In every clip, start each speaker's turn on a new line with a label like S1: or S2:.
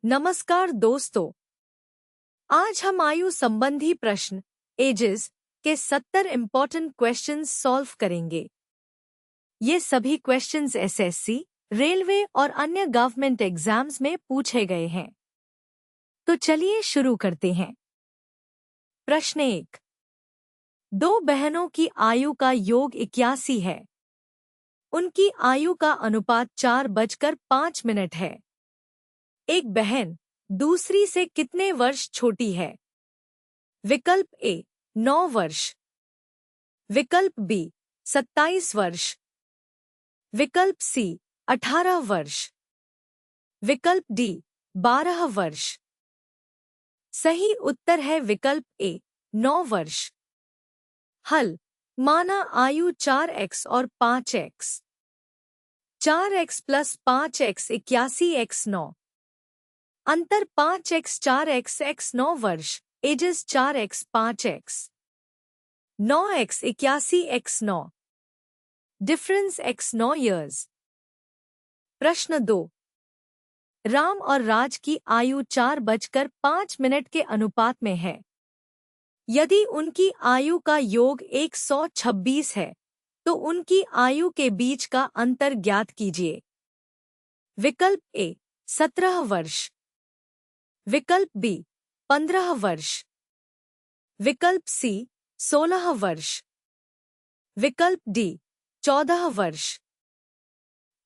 S1: नमस्कार दोस्तों, आज हम आयु संबंधी प्रश्न एजेस के 70 इम्पोर्टेंट क्वेश्चंस सॉल्व करेंगे। ये सभी क्वेश्चंस एसएससी, रेलवे और अन्य गवर्नमेंट एग्जाम्स में पूछे गए हैं। तो चलिए शुरू करते हैं। प्रश्न 1। दो बहनों की आयु का योग 81 है। उनकी आयु का अनुपात 4:05 है। एक बहन दूसरी से कितने वर्ष छोटी है? विकल्प ए 9 वर्ष, विकल्प बी 27 वर्ष, विकल्प सी 18 वर्ष, विकल्प डी 12 वर्ष। सही उत्तर है विकल्प ए 9 वर्ष। हल माना आयु 4x और 5x। 4x + 5x 81x 9। अंतर 5x 4x x 9 वर्ष, edges 4x 5x 9x 81x 9, difference x 9 years. प्रश्न 2। राम और राज की आयु 4:05 के अनुपात में है। यदि उनकी आयु का योग 126 है तो उनकी आयु के बीच का अंतर ज्ञात कीजिए। विकल्प ए 17 वर्ष, विकल्प बी 15 वर्ष, विकल्प सी 16 वर्ष, विकल्प डी 14 वर्ष।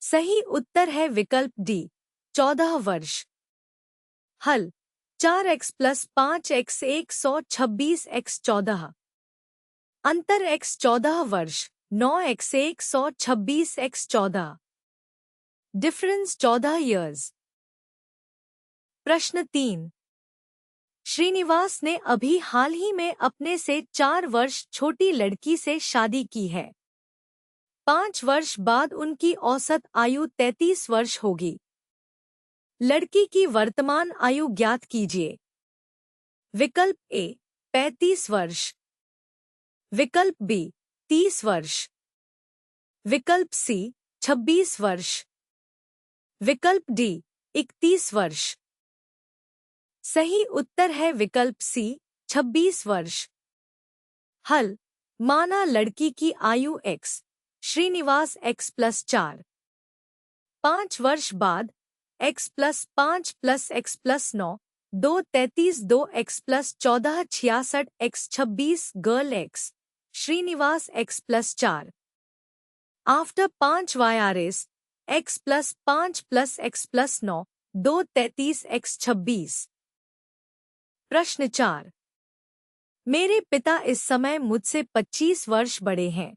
S1: सही उत्तर है विकल्प डी 14 वर्ष। हल 4x + 5x 126x 14। अंतर x 14 वर्ष, 9x 126x 14, डिफरेंस 14 ईयर्स। प्रश्न 3। श्रीनिवास ने अभी हाल ही में अपने से 4 वर्ष छोटी लड़की से शादी की है। 5 वर्ष बाद उनकी औसत आयु 33 वर्ष होगी। लड़की की वर्तमान आयु ज्ञात कीजिए। विकल्प ए 35 वर्ष, विकल्प बी 30 वर्ष, विकल्प सी 26 वर्ष, विकल्प डी 31 वर्ष। सही उत्तर है विकल्प सी 26 वर्ष। हल माना लड़की की आयु x, श्रीनिवास x + 4। 5 वर्ष बाद x + 5 + x + 9, 2 33, 2x + 14 66 x 26 girl x, Srinivas x + 4। After 5 YRS x + 5 + x + 9, 2 33 x 26। प्रश्न 4। मेरे पिता इस समय मुझसे 25 वर्ष बड़े हैं।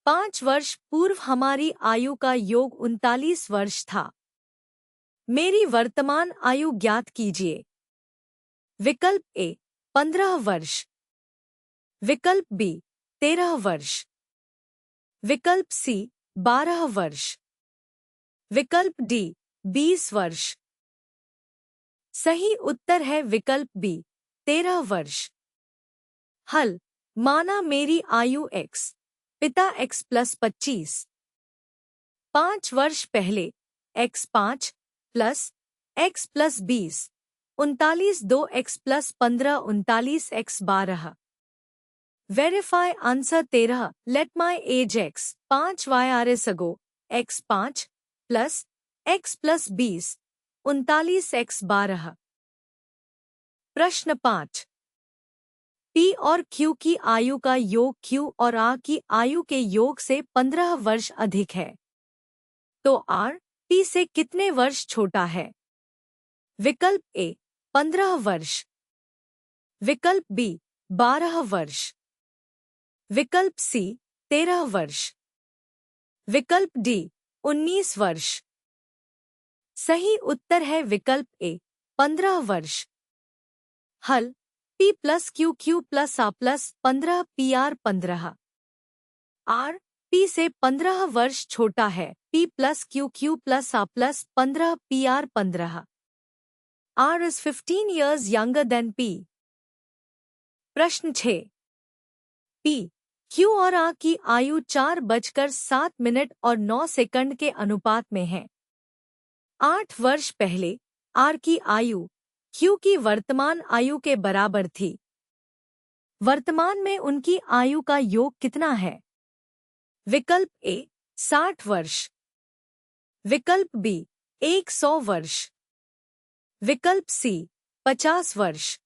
S1: 5 वर्ष पूर्व हमारी आयु का योग 39 वर्ष था। मेरी वर्तमान आयु ज्ञात कीजिए। विकल्प ए 15 वर्ष, विकल्प बी 13 वर्ष, विकल्प सी 12 वर्ष, विकल्प डी 20 वर्ष। सही उत्तर है विकल्प बी 13 वर्ष। हल माना मेरी आयु x, पिता x + 25। 5 वर्ष पहले x 5 + x + 20, 39, 2x + 15, 39 x 12। Verify answer 13। Let my age x 5 YRS ago x 5 + x + 20, 39 x 12। प्रश्न 5। P और Q की आयु का योग Q और R की आयु के योग से 15 वर्ष अधिक है। तो R P से कितने वर्ष छोटा है? विकल्प ए 15 वर्ष, विकल्प बी 12 वर्ष, विकल्प सी 13 वर्ष, विकल्प डी 19 वर्ष। सही उत्तर है विकल्प ए 15 वर्ष। हल P + Q Q + A + 15 PR 15। R P से 15 वर्ष छोटा है। P + Q Q + A + 15 PR 15। R is 15 years younger than P। प्रश्न 6। P, Q और R की आयु 4:07 और 9 सेकंड के अनुपात में है। 8 वर्ष पहले आर की आयु क्यू की वर्तमान आयु के बराबर थी। वर्तमान में उनकी आयु का योग कितना है? विकल्प ए 60 वर्ष, विकल्प बी 100 वर्ष, विकल्प सी 50 वर्ष,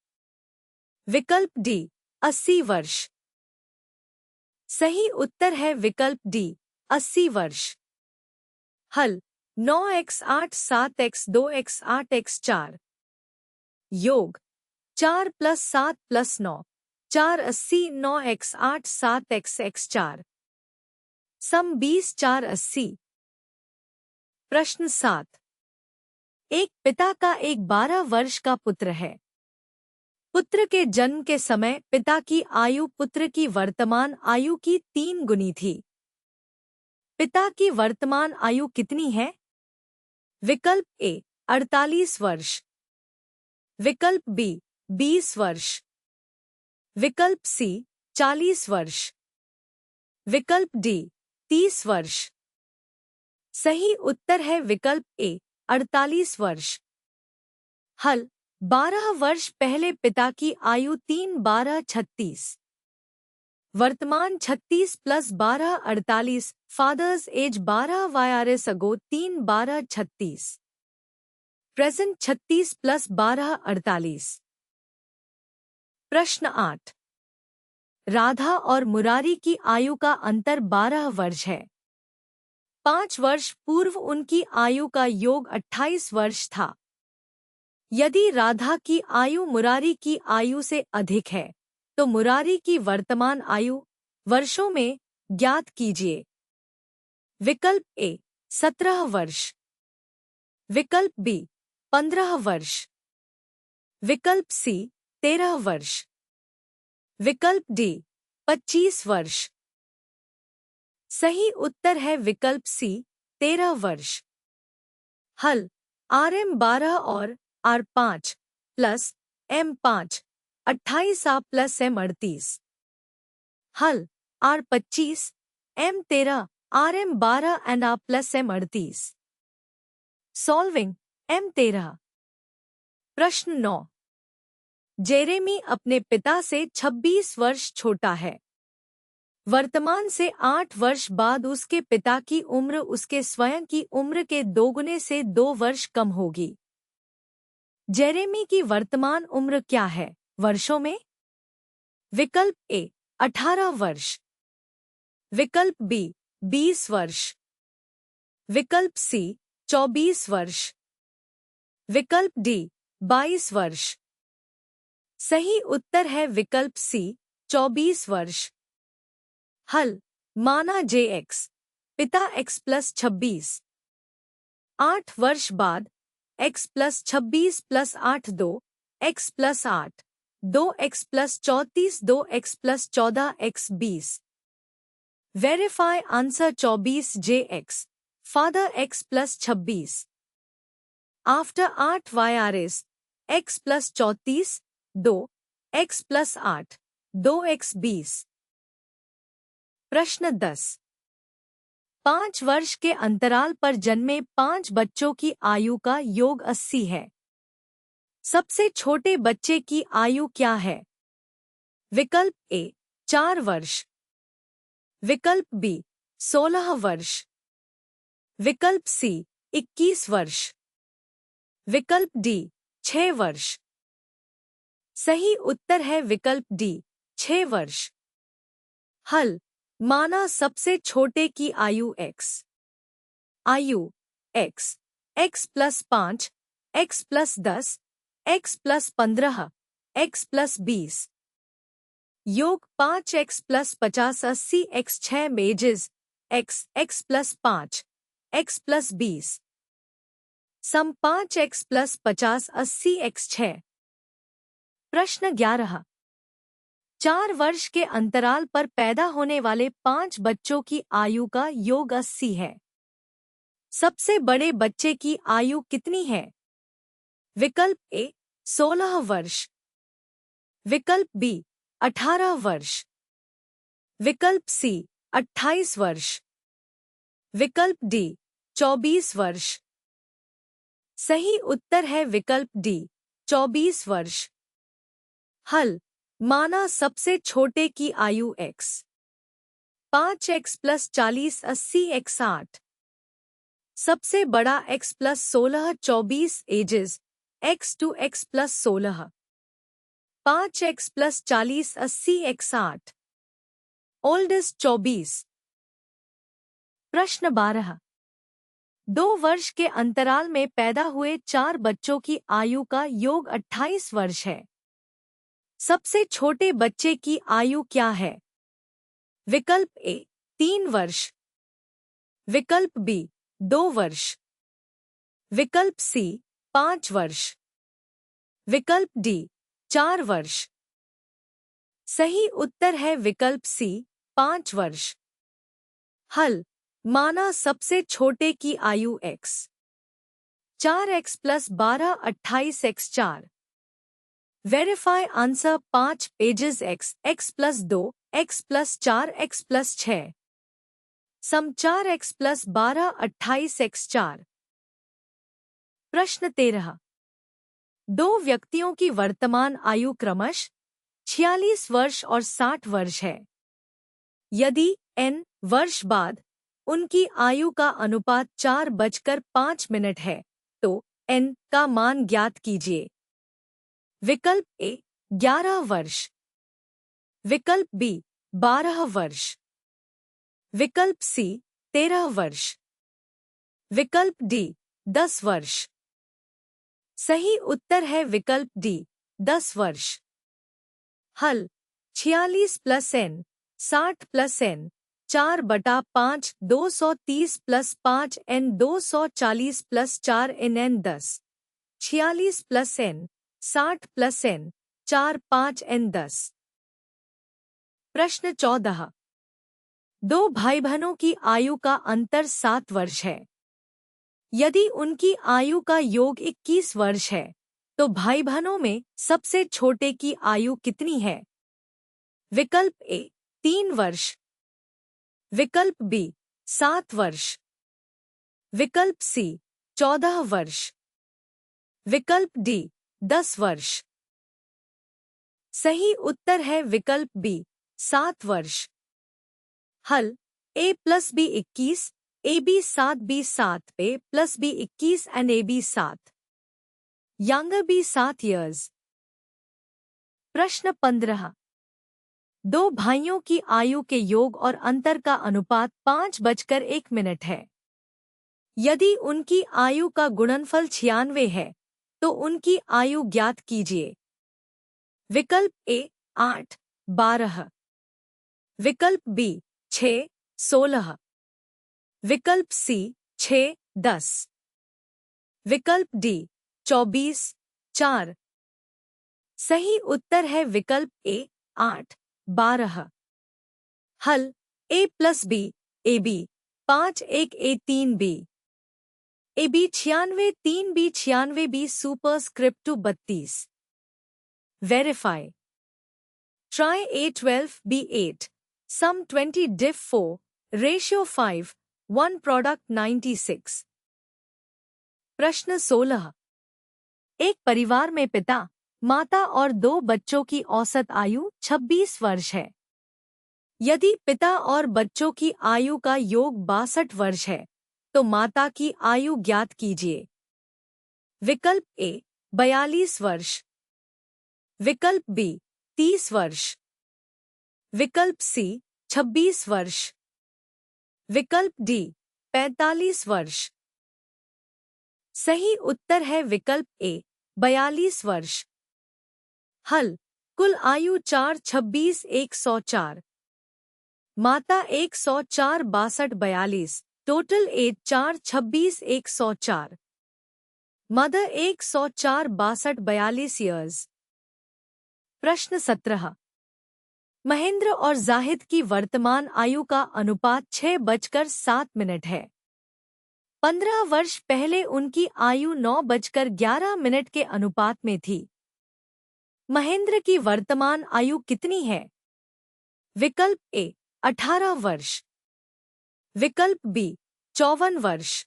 S1: विकल्प डी 80 वर्ष। सही उत्तर है विकल्प डी 80 वर्ष। हल 9x8 7x2 8 4। योग 4 + 7 + 9 4 80 9x8 7 4। सम 20 4 80। प्रश्न 7। एक पिता का एक 12 वर्ष का पुत्र है। पुत्र के जन्म के समय पिता की आयु पुत्र की वर्तमान आयु की 3 गुनी थी। पिता की वर्तमान आयु कितनी है? विकल्प ए 48 वर्ष, विकल्प बी 20 वर्ष, विकल्प सी 40 वर्ष, विकल्प डी 30 वर्ष। सही उत्तर है विकल्प ए 48 वर्ष। हल 12 वर्ष पहले पिता की आयु 3 12 36। वर्तमान 36 + 12 48। फादर्स एज 12 वायरस अगो 3 12 36। प्रेजेंट 36 + 12 48। प्रश्न 8। राधा और मुरारी की आयु का अंतर 12 वर्ष है। 5 वर्ष पूर्व उनकी आयु का योग 28 वर्ष था। यदि राधा की आयु मुरारी की आयु से अधिक है तो मुरारी की वर्तमान आयु वर्षों में ज्ञात कीजिए। विकल्प ए 17 वर्ष, विकल्प बी 15 वर्ष, विकल्प सी 13 वर्ष, विकल्प डी 25 वर्ष। सही उत्तर है विकल्प सी 13 वर्ष। हल RM 12 और R5 + M5 28 A + M 38। हल R25 M13 RM 12 and A + M 38। Solving M13। प्रश्न 9। जेरेमी अपने पिता से 26 वर्ष छोटा है। वर्तमान से 8 वर्ष बाद उसके पिता की उम्र उसके स्वयं की उम्र के दोगुने से 2 वर्ष कम होगी। जेरेमी की वर्तमान उम्र क्या है वर्षों में? विकल्प ए 18 वर्ष, विकल्प बी 20 वर्ष, विकल्प सी 24 वर्ष, विकल्प डी 22 वर्ष। सही उत्तर है विकल्प सी 24 वर्ष। हल माना JX पिता x + 26। 8 वर्ष बाद x + 26 + 8 2 x + 8 2x + 34 2x + 14 x 20। Verify answer 24 JX father x + 26। After 8 YRS x + 34 2 x + 8 2x 20। प्रश्न 10। 5 वर्ष के अंतराल पर जन्मे 5 बच्चों की आयु का योग 80 है। सबसे छोटे बच्चे की आयु क्या है? विकल्प ए 4 वर्ष, विकल्प बी 16 वर्ष, विकल्प सी 21 वर्ष, विकल्प डी 6 वर्ष। सही उत्तर है विकल्प डी 6 वर्ष। हल माना सबसे छोटे की आयु x। आयु x x + 5 x + 10 x + 15 x + 20। योग 5x + 50 80 x 6 मेजेस x x + 5 x + 20। Sum 5x + 50 80 x 6। प्रश्न 11। 4 वर्ष के अंतराल पर पैदा होने वाले 5 बच्चों की आयु का योग 80 है। सबसे बड़े बच्चे की आयु कितनी है? विकल्प ए 16 वर्ष, विकल्प बी 18 वर्ष, विकल्प सी 28 वर्ष, विकल्प डी 24 वर्ष। सही उत्तर है विकल्प डी 24 वर्ष। हल, माना सबसे छोटे की आयु x 5x + 40 80x 8, सबसे बड़ा x + 16 24 ages x to x + 16, 5x + 40 80x 8, oldest 24। प्रश्न 12। 2 वर्ष के अंतराल में पैदा हुए 4 बच्चों की आयु का योग 28 वर्ष है। सबसे छोटे बच्चे की आयु क्या है? विकल्प ए 3 वर्ष, विकल्प बी 2 वर्ष, विकल्प सी 5 वर्ष, विकल्प डी 4 वर्ष। सही उत्तर है विकल्प सी 5 वर्ष। हल, माना सबसे छोटे की आयु x 4x + 12 28x 4। Verify answer 5 पेजेस x + 2 x + 4 x + 6, sum 4x + 12 28x 4। प्रश्न 13। 2 व्यक्तियों की वर्तमान आयु क्रमश 46 वर्ष और 60 वर्ष है। यदि n वर्ष बाद उनकी आयु का अनुपात 4:05 है, तो n का मान ज्ञात कीजिए। विकल्प ए 11 वर्ष, विकल्प बी 12 वर्ष, विकल्प सी 13 वर्ष, विकल्प डी 10 वर्ष। सही उत्तर है विकल्प डी 10 वर्ष। हल, 46 + n 60 + n 4/5 230 + 5 n 240 + 4 n 10, 46 + n 60 + n 4 5 n 10। प्रश्न 14। 2 भाई बहनों की आयु का अंतर 7 वर्ष है। यदि उनकी आयु का योग 21 वर्ष है, तो भाई बहनों में सबसे छोटे की आयु कितनी है? विकल्प ए 3 वर्ष, विकल्प बी 7 वर्ष, विकल्प सी 14 वर्ष, विकल्प डी 10 वर्ष। सही उत्तर है विकल्प बी 7 वर्ष। हल, a + b 21, ab 7 b 7 a + b 21 and ab 7, younger b 7 years। प्रश्न 15। 2 भाइयों की आयु के योग और अंतर का अनुपात 5:01 है। यदि उनकी आयु का गुणनफल 96 है, तो उनकी आयु ज्ञात कीजिए। विकल्प ए 8 12, विकल्प बी 6 16, विकल्प सी 6 10, विकल्प डी 24 4। सही उत्तर है विकल्प ए 8 12। हल, a + b ab 5 1 a 3 b, ab 96 3 b 96 b superscript two 32। Verify. Try a 12 b 8, sum 20 diff 4, ratio 5 1 product 96। प्रश्न 16। एक परिवार में पिता, माता और 2 बच्चों की औसत आयु 26 वर्ष है। यदि पिता और बच्चों की आयु का योग 62 वर्ष है, तो माता की आयु ज्ञात कीजिए। विकल्प ए 42 वर्ष, विकल्प बी 30 वर्ष, विकल्प सी 26 वर्ष, विकल्प डी 45 वर्ष। सही उत्तर है विकल्प ए 42 वर्ष। हल, कुल आयु 4 26 104, माता 104 62 42, टोटल एज 4 26 104, मदर 104 62 42 ईयर्स। प्रश्न 17। महेंद्र और जाहिद की वर्तमान आयु का अनुपात 6:07 है। 15 वर्ष पहले उनकी आयु 9:11 के अनुपात में थी। महेंद्र की वर्तमान आयु कितनी है? विकल्प ए 18 वर्ष, विकल्प बी 54 वर्ष,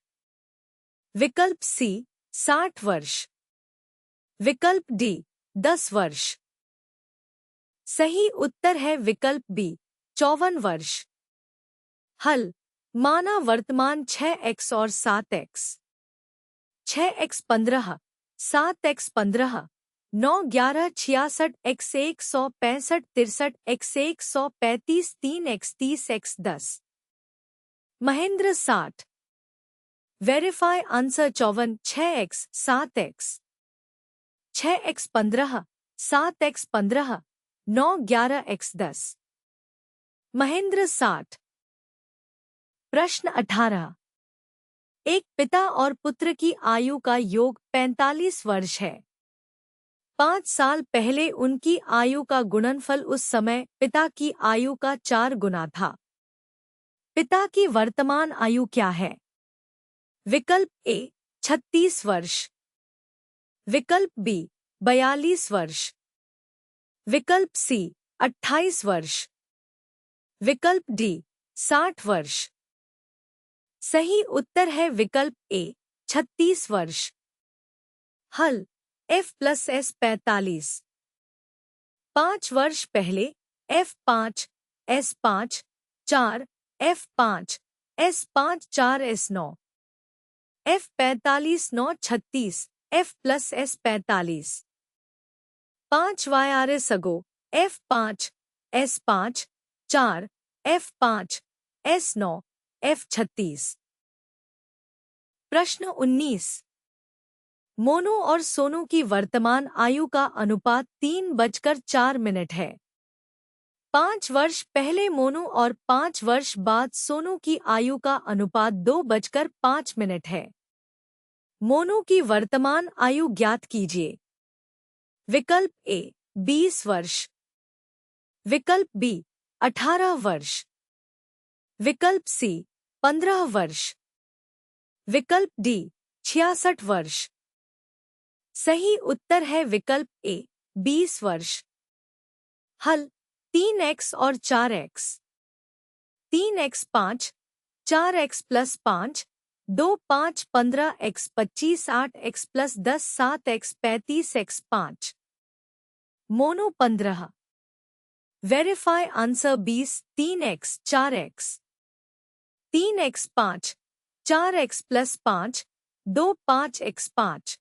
S1: विकल्प सी 60 वर्ष। विकल्प डी 10 वर्ष। सही उत्तर है विकल्प बी 54 वर्ष। हल माना वर्तमान 6x और 7x। 6x 15, 7x 15, 9 11 66 x 165 63 x 135 3x 30 x 10। Mahendra 60। Verify answer 54 6x 7x। 6x 15, 7x 15, 9 11 x 10। Mahendra 60। प्रश्न 18। एक पिता और पुत्र की आयु का योग 45 वर्ष है। 5 साल पहले उनकी आयु का गुणनफल उस समय पिता की आयु का 4 गुना था। पिता की वर्तमान आयु क्या है? विकल्प ए 36 वर्ष। विकल्प बी 42 वर्ष। विकल्प सी 28 वर्ष। विकल्प डी 60 वर्ष। सही उत्तर है विकल्प ए 36 वर्ष। हल F + S 45। 5 वर्ष पहले F5 S5 4 F5 S5 4 S9 F45 9 36 F + S 45। 5 YRS अगो F5 S5 4 F5 S9 F36। प्रश्न 19। मोनू और सोनू की वर्तमान आयु का अनुपात 3:04 है। 5 वर्ष पहले मोनू और 5 वर्ष बाद सोनू की आयु का अनुपात 2:05 है। मोनू की वर्तमान आयु ज्ञात कीजिए। विकल्प ए 20 वर्ष। विकल्प बी 18 वर्ष। विकल्प सी 15 वर्ष। विकल्प डी 66 वर्ष। सही उत्तर है विकल्प ए 20 वर्ष। हल 3x और 4x। 3x 5 4x + 5 2 5 15x 25 8x + 10 7x 35x 5। Monu 15। Verify answer 20 3x 4x। 3x 5 4x + 5 2 5x 5।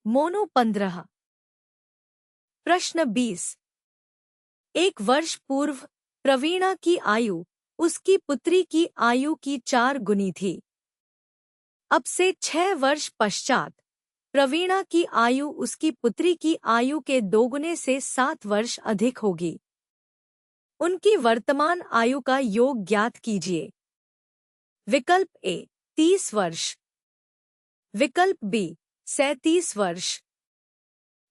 S1: Monu 15। प्रश्न 20। एक वर्ष पूर्व प्रवीणा की आयु उसकी पुत्री की आयु की 4 गुनी थी। अब से 6 वर्ष पश्चात प्रवीणा की आयु उसकी पुत्री की आयु के 2 गुने से 7 वर्ष अधिक होगी। उनकी वर्तमान आयु का योग ज्ञात कीजिए। विकल्प ए 30 वर्ष। विकल्प बी 37 वर्ष।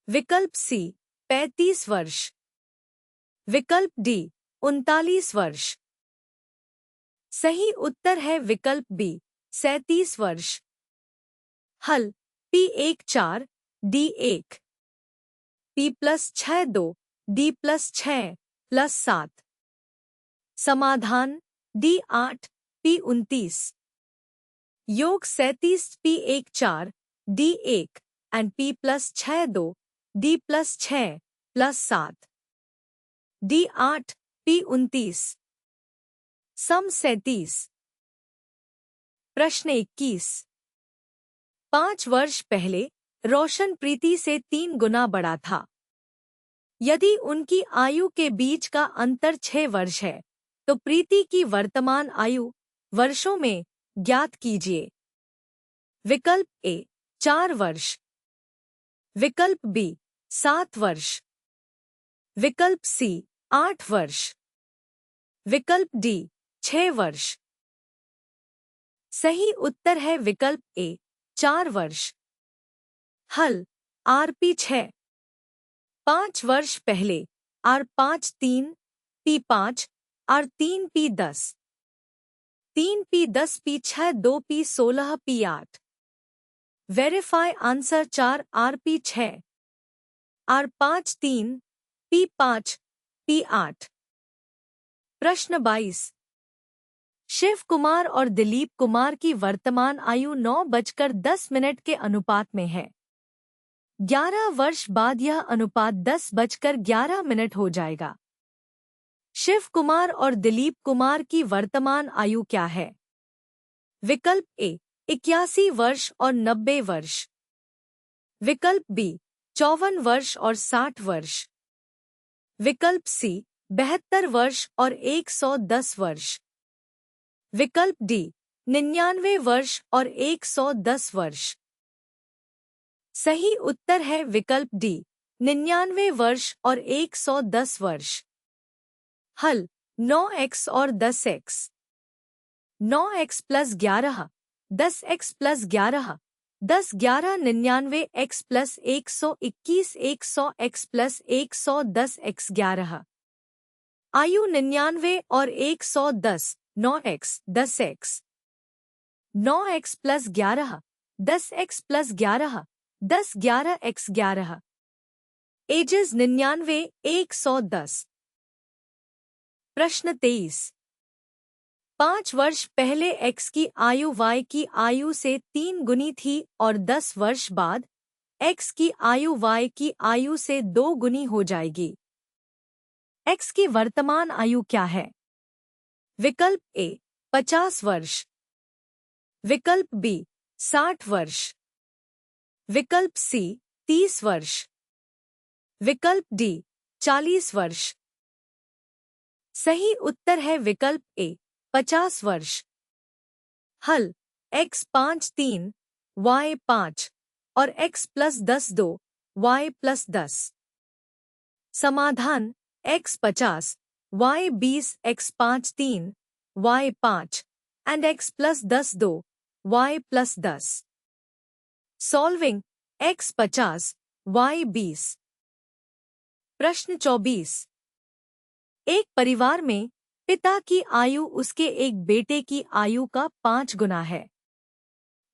S1: विकल्प सी 35 वर्ष। विकल्प डी 39 वर्ष। सही उत्तर है विकल्प बी 37 वर्ष। हल P1 4 D1 P + 6 2 D + 6 + 7। समाधान D8 P29। योग 37 P1 4 D1 and P + 6 2 D + 6 + 7। D8 P29। सम 37। प्रश्न 21। 5 वर्ष पहले रोशन प्रीति से 3 गुना बड़ा था। यदि उनकी आयु के बीच का अंतर 6 वर्ष है तो प्रीति की वर्तमान आयु वर्षों में ज्ञात कीजिए। विकल्प ए 4 वर्ष। विकल्प बी 7 वर्ष। विकल्प सी 8 वर्ष। विकल्प डी 6 वर्ष। सही उत्तर है विकल्प ए 4 वर्ष। हल RP 6। 5 वर्ष पहले R5 3 P5 R3 P10 3 P10 P6 2 P16 P8। Verify answer 4 RP 6 R5 3 P5 P8। प्रश्न 22। शिव कुमार और दिलीप कुमार की वर्तमान आयु 9:10 के अनुपात में है। 11 वर्ष बाद यह अनुपात 10:11 हो जाएगा। शिव कुमार और दिलीप कुमार की वर्तमान आयु क्या है? विकल्प ए 81 वर्ष और 90 वर्ष। विकल्प बी 54 वर्ष और 60 वर्ष। विकल्प सी 72 वर्ष और 110 वर्ष। विकल्प डी 99 वर्ष और 110 वर्ष। सही उत्तर है विकल्प डी 99 वर्ष और 110 वर्ष। हल 9x और 10x। 9x plus 11, 10x plus 11, 10 11 99x plus 121 100x plus 110x 11। आयु 99 और 110, 9x 10x। 9x plus 11, 10x plus 11, 10 11x 11। Edges 99 110। प्रश्न 23। 5 वर्ष पहले x की आयु y की आयु से 3 गुनी थी और 10 वर्ष बाद x की आयु y की आयु से 2 गुनी हो जाएगी। x की वर्तमान आयु क्या है? विकल्प ए 50 वर्ष। विकल्प बी 60 वर्ष। विकल्प सी 30 वर्ष। विकल्प डी 40 वर्ष। सही उत्तर है विकल्प ए 50 वर्ष। हल x 5 3, y 5 और x प्लस 10 2, y प्लस 10। समाधान x 50, y 20, x 5 3, y 5 and x plus 10 2, y plus 10। Solving x 50, y 20। प्रश्न 24। एक परिवार में पिता की आयु उसके एक बेटे की आयु का 5 गुना है।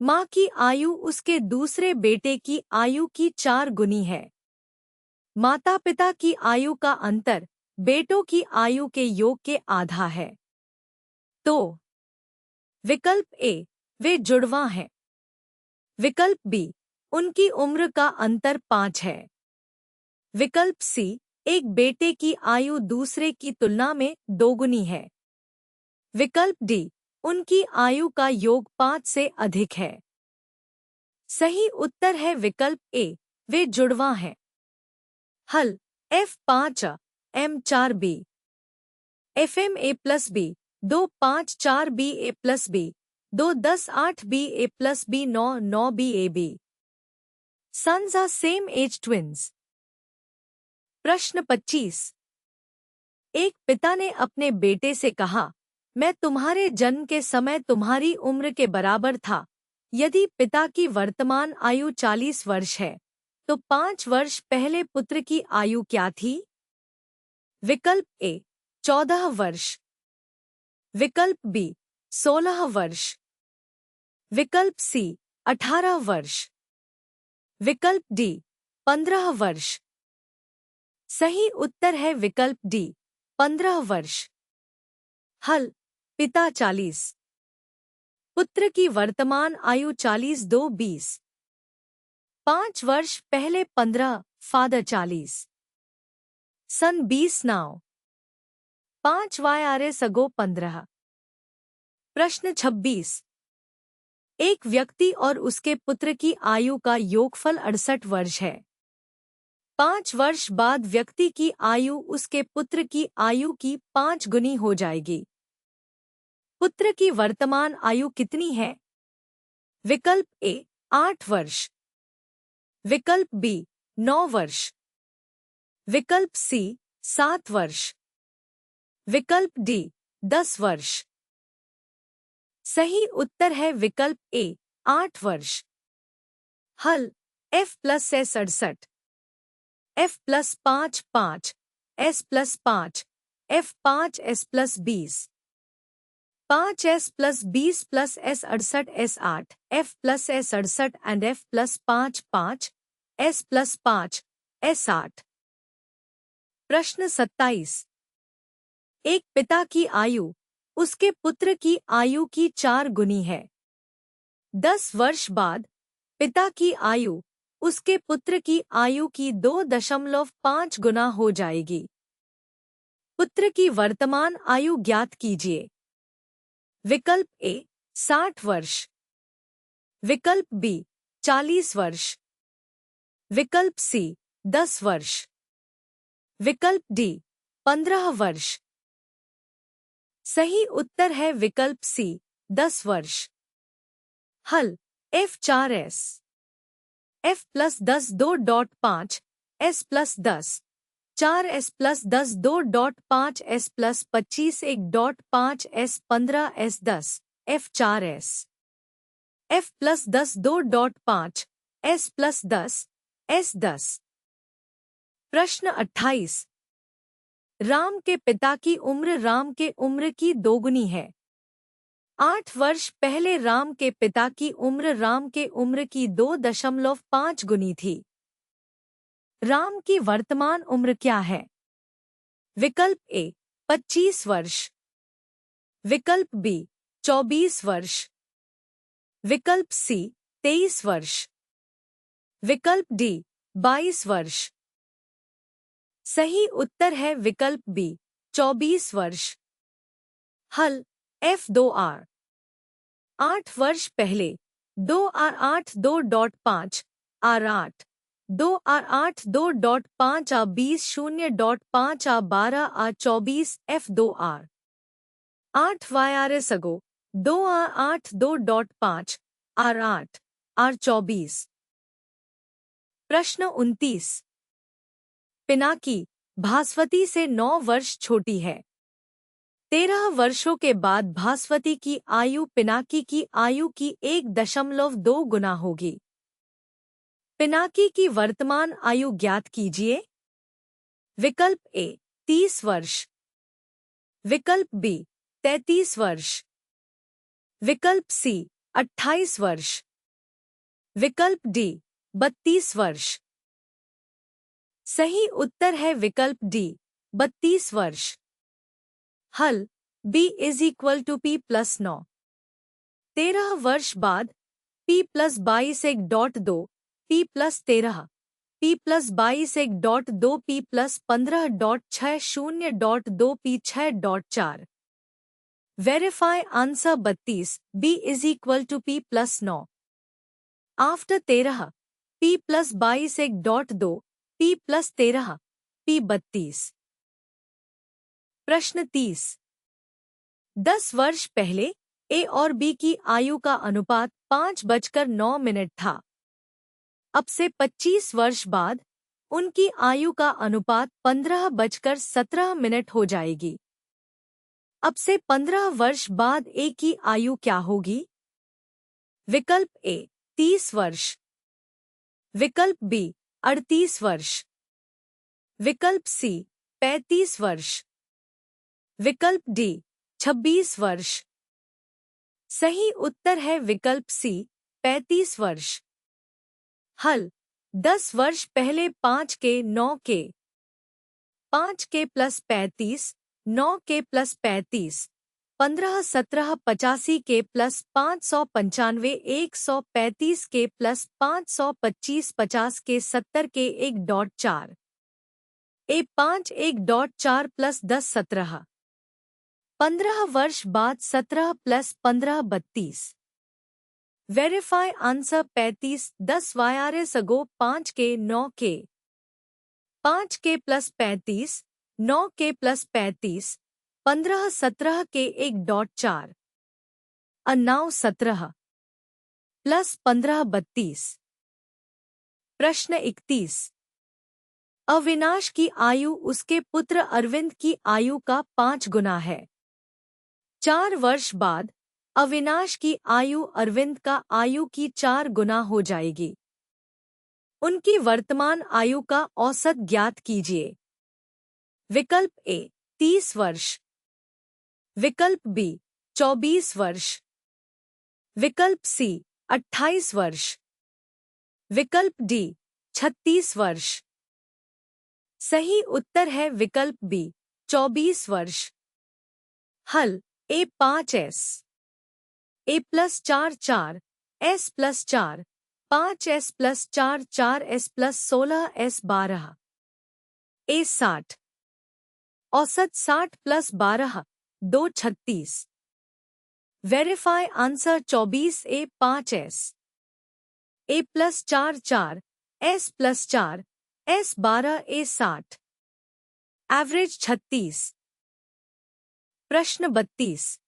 S1: माँ की आयु उसके दूसरे बेटे की आयु की 4 गुनी है। माता पिता की आयु का अंतर बेटों की आयु के योग के आधा है। तो विकल्प ए वे जुड़वां हैं। विकल्प बी उनकी उम्र का अंतर 5 है। विकल्प सी एक बेटे की आयु दूसरे की तुलना में 2 गुनी है। विकल्प डी उनकी आयु का योग 5 से अधिक है। सही उत्तर है विकल्प ए वे जुड़वां हैं। हल F5 M4 B FM A plus B 2 5 4 B A plus B 2 10 8 B A plus B 9 9 B A B। Sons are same age twins। प्रश्न 25। एक पिता ने अपने बेटे से कहा, मैं तुम्हारे जन्म के समय तुम्हारी उम्र के बराबर था। यदि पिता की वर्तमान आयु 40 वर्ष है, तो 5 वर्ष पहले पुत्र की आयु क्या थी? विकल्प ए 14 वर्ष। विकल्प बी 16 वर्ष। विकल्प सी 18 वर्ष। विकल्प डी 15 वर्ष। सही उत्तर है विकल्प डी 15 वर्ष। हल पिता 40, पुत्र की वर्तमान आयु 40 2 20। 5 वर्ष पहले 15, फादर 40। सन 20 नाउ 5 YRS सगो 15। प्रश्न 26। एक व्यक्ति और उसके पुत्र की आयु का योगफल 68 वर्ष है। 5 वर्ष बाद व्यक्ति की आयु उसके पुत्र की आयु की 5 गुनी हो जाएगी। पुत्र की वर्तमान आयु कितनी है? विकल्प ए 8 वर्ष। विकल्प बी 9 वर्ष। विकल्प सी 7 वर्ष। विकल्प डी 10 वर्ष। सही उत्तर है विकल्प ए 8 वर्ष। हल F plus S 68, F plus 5 5, S plus 5, F 5 S plus 20, 5 S plus 20 plus S 68 S 8, F plus S 68 and F plus 5 5, S plus 5 S 8। प्रश्न 27। एक पिता की आयु उसके पुत्र की आयु की 4 गुनी है। 10 वर्ष बाद पिता की आयु उसके पुत्र की आयु की 2.5 गुना हो जाएगी। पुत्र की वर्तमान आयु ज्ञात कीजिए। विकल्प ए 60 वर्ष, विकल्प बी 40 वर्ष, विकल्प सी 10 वर्ष, विकल्प डी 15 वर्ष। सही उत्तर है विकल्प सी 10 वर्ष। हल F4S F+10 2.5 S+10 4S + 10 2.5 S+25 1.5 S15 S10 F4S F+10 2.5 S+10 S10। प्रश्न 28। राम के पिता की उम्र राम के उम्र की दोगुनी है। 8 वर्ष पहले राम के पिता की उम्र राम के उम्र की 2.5 गुनी थी। राम की वर्तमान उम्र क्या है? विकल्प ए 25 वर्ष, विकल्प बी 24 वर्ष, विकल्प सी 23 वर्ष, विकल्प डी 22 वर्ष। सही उत्तर है विकल्प बी 24 वर्ष। हल F2R 8 वर्ष पहले 2R8 2.5 R8 2R8 2.5 A20 0.5 A12 A24 F2R 8 YRS अगो 2R8 2.5 R8 R24। प्रश्न 29। पिनाकी भास्वती से 9 वर्ष छोटी है। 13 वर्षों के बाद भास्वती की आयु पिनाकी की आयु की 1.2 गुना होगी। पिनाकी की वर्तमान आयु ज्ञात कीजिए। विकल्प ए 30 वर्ष, विकल्प बी 33 वर्ष, विकल्प सी 28 वर्ष, विकल्प डी 32 वर्ष। सही उत्तर है विकल्प डी 32 वर्ष। हल b = p+9। 13 वर्ष बाद p+22 1.2 p+13 p+22 1.2 p+15.6 0.2 p6.4। Verify answer 32 b = p+9। After 13 p+22 1.2 p+13 p32। प्रश्न 30। 10 वर्ष पहले ए और बी की आयु का अनुपात 5:09 था। अब से 25 वर्ष बाद उनकी आयु का अनुपात 15:17 हो जाएगी। अब से 15 वर्ष बाद ए की आयु क्या होगी? विकल्प ए 30 वर्ष, विकल्प बी 38 वर्ष, विकल्प सी 35 वर्ष, विकल्प डी 26 वर्ष। सही उत्तर है विकल्प सी 35 वर्ष। हल 10 वर्ष पहले 5 के 9 के 5 के +35 9 के +35 15 17 85 के +595 135 के +525 50 के 70 के 1.4 A5 1.4 +10 17। 15 वर्ष बाद 17 + 15 32। वेरीफाई आंसर 35 10 YRS अगो 5 के 9 के 5 के +35 9 के +35 15 17 के 1.4 9 17 +15 32। प्रश्न 31। अविनाश की आयु उसके पुत्र अरविंद की आयु का 5 गुना है। 4 वर्ष बाद अविनाश की आयु अरविंद का आयु की 4 गुना हो जाएगी। उनकी वर्तमान आयु का औसत ज्ञात कीजिए। विकल्प ए 30 वर्ष, विकल्प बी 24 वर्ष, विकल्प सी 28 वर्ष, विकल्प डी 36 वर्ष। सही उत्तर है विकल्प बी 24 वर्ष। हल a 5s, a plus 4 4, s plus 4, 5s plus 4 4s plus 16 s 12, a 60, औसत 60 plus 12, 2 36, verify answer 24 a 5s, a plus 4 4, s plus 4, s 12 a 60, average 36। प्रश्न 32।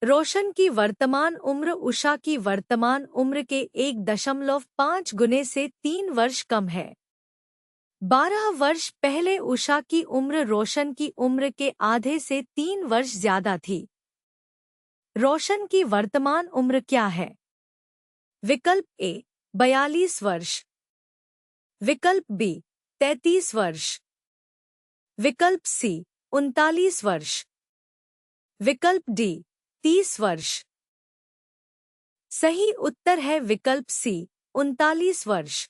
S1: रोशन की वर्तमान उम्र उषा की वर्तमान उम्र के 1.5 गुने से 3 वर्ष कम है। 12 वर्ष पहले उषा की उम्र रोशन की उम्र के आधे से 3 वर्ष ज्यादा थी। रोशन की वर्तमान उम्र क्या है? विकल्प ए 42 वर्ष, विकल्प बी 33 वर्ष, विकल्प सी 39 वर्ष, विकल्प डी 30 वर्ष। सही उत्तर है विकल्प सी 39 वर्ष।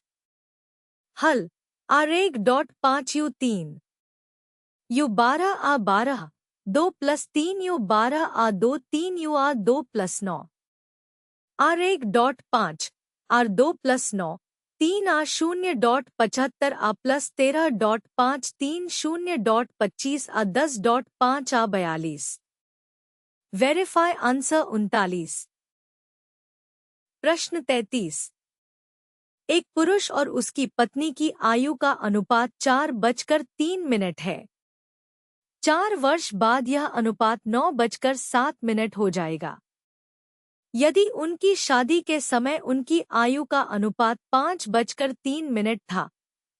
S1: हल आरेख .5u3 u 12 आ 12 2 प्लस 3 u 12 आ 2 3 u आ 2 प्लस 9 आरेख .5 आर 2 प्लस 9 3 आ 0.75 आ प्लस 13.5 3 0.25 आ 10.5 आ 42। Verify answer 39। प्रश्न 33। एक पुरुष और उसकी पत्नी की आयु का अनुपात 4:03 है। 4 वर्ष बाद यह अनुपात 9:07 हो जाएगा। यदि उनकी शादी के समय उनकी आयु का अनुपात 5:03 था,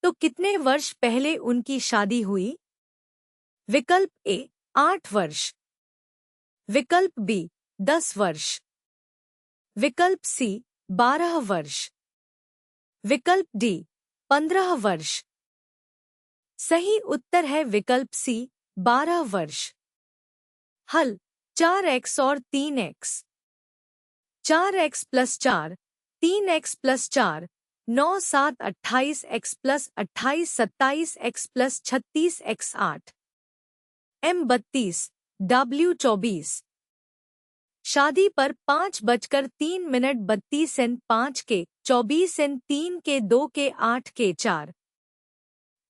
S1: तो कितने वर्ष पहले उनकी शादी हुई? विकल्प ए 8 वर्ष, विकल्प बी 10 वर्ष, विकल्प सी 12 वर्ष, विकल्प डी 15 वर्ष। सही उत्तर है विकल्प सी 12 वर्ष। हल 4x और 3x, 4x plus 4, 3x plus 4, 9 7 28x plus 28 27x plus 36x 8, m 32, w 24। शादी पर 5:03 32 n 5 के 24 n 3 के 2 के 8 के 4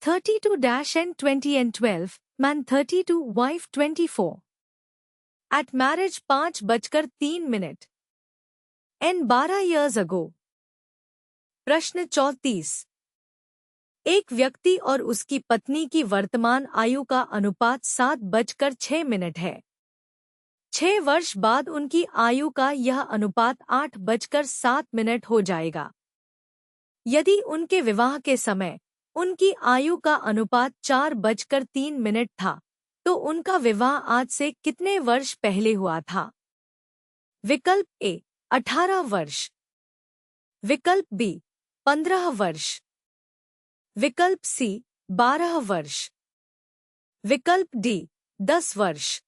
S1: 32 n 20 n 12 man 32 wife 24 at marriage 5:03 n 12 years ago। प्रश्न 34। एक व्यक्ति और उसकी पत्नी की वर्तमान आयु का अनुपात 7:06 है। 6 वर्ष बाद उनकी आयु का यह अनुपात 8:07 हो जाएगा। यदि उनके विवाह के समय उनकी आयु का अनुपात 4:03 था, तो उनका विवाह आज से कितने वर्ष पहले हुआ था? विकल्प ए 18 वर्ष, विकल्प बी 15 वर्ष, विकल्प सी 12 वर्ष, विकल्प डी 10 वर्ष।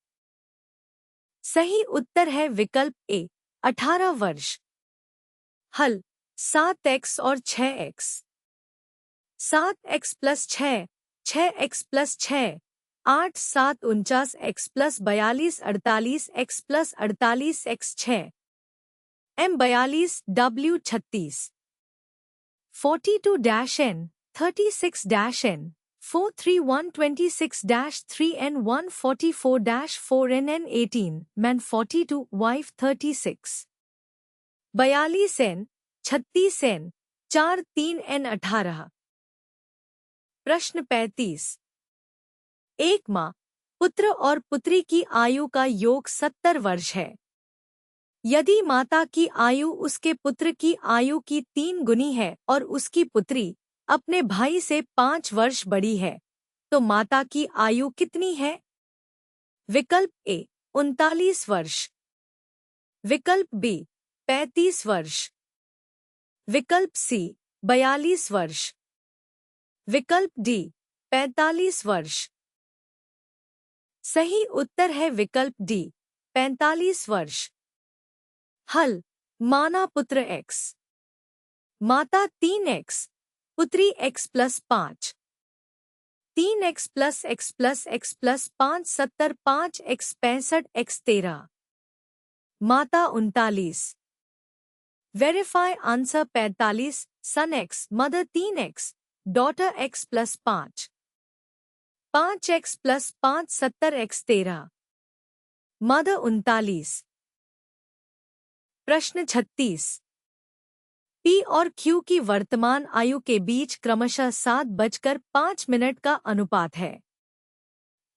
S1: सही उत्तर है विकल्प ए 18 वर्ष। हल 7x और 6x, 7x plus 6, 6x plus 6, 8 7 49x plus 42 48x plus 48x 6, m 42 w 36, 42-n, 36-n, 43126-3n 144-4nn 18, man 42, wife 36, 42n, 36n, 4 3n 18। प्रश्न 35। एक माँ, पुत्र और पुत्री की आयु का योग 70 वर्ष है। यदि माता की आयु उसके पुत्र की आयु की 3 गुनी है और उसकी पुत्री अपने भाई से 5 वर्ष बड़ी है, तो माता की आयु कितनी है? विकल्प ए 39 वर्ष, विकल्प बी 35 वर्ष, विकल्प सी 42 वर्ष, विकल्प डी 45 वर्ष। सही उत्तर है विकल्प डी 45 वर्ष। हल माना पुत्र x, माता 3x, पुत्री x plus 5, 3x plus x 5 70 5x 65 x 13 माता 39 वेरीफाई आंसर 45 सन x mother 3x daughter x plus 5 5x plus 5 70 x 13 mother 39 प्रश्न 36 P और Q की वर्तमान आयु के बीच क्रमशः 7:05 का अनुपात है।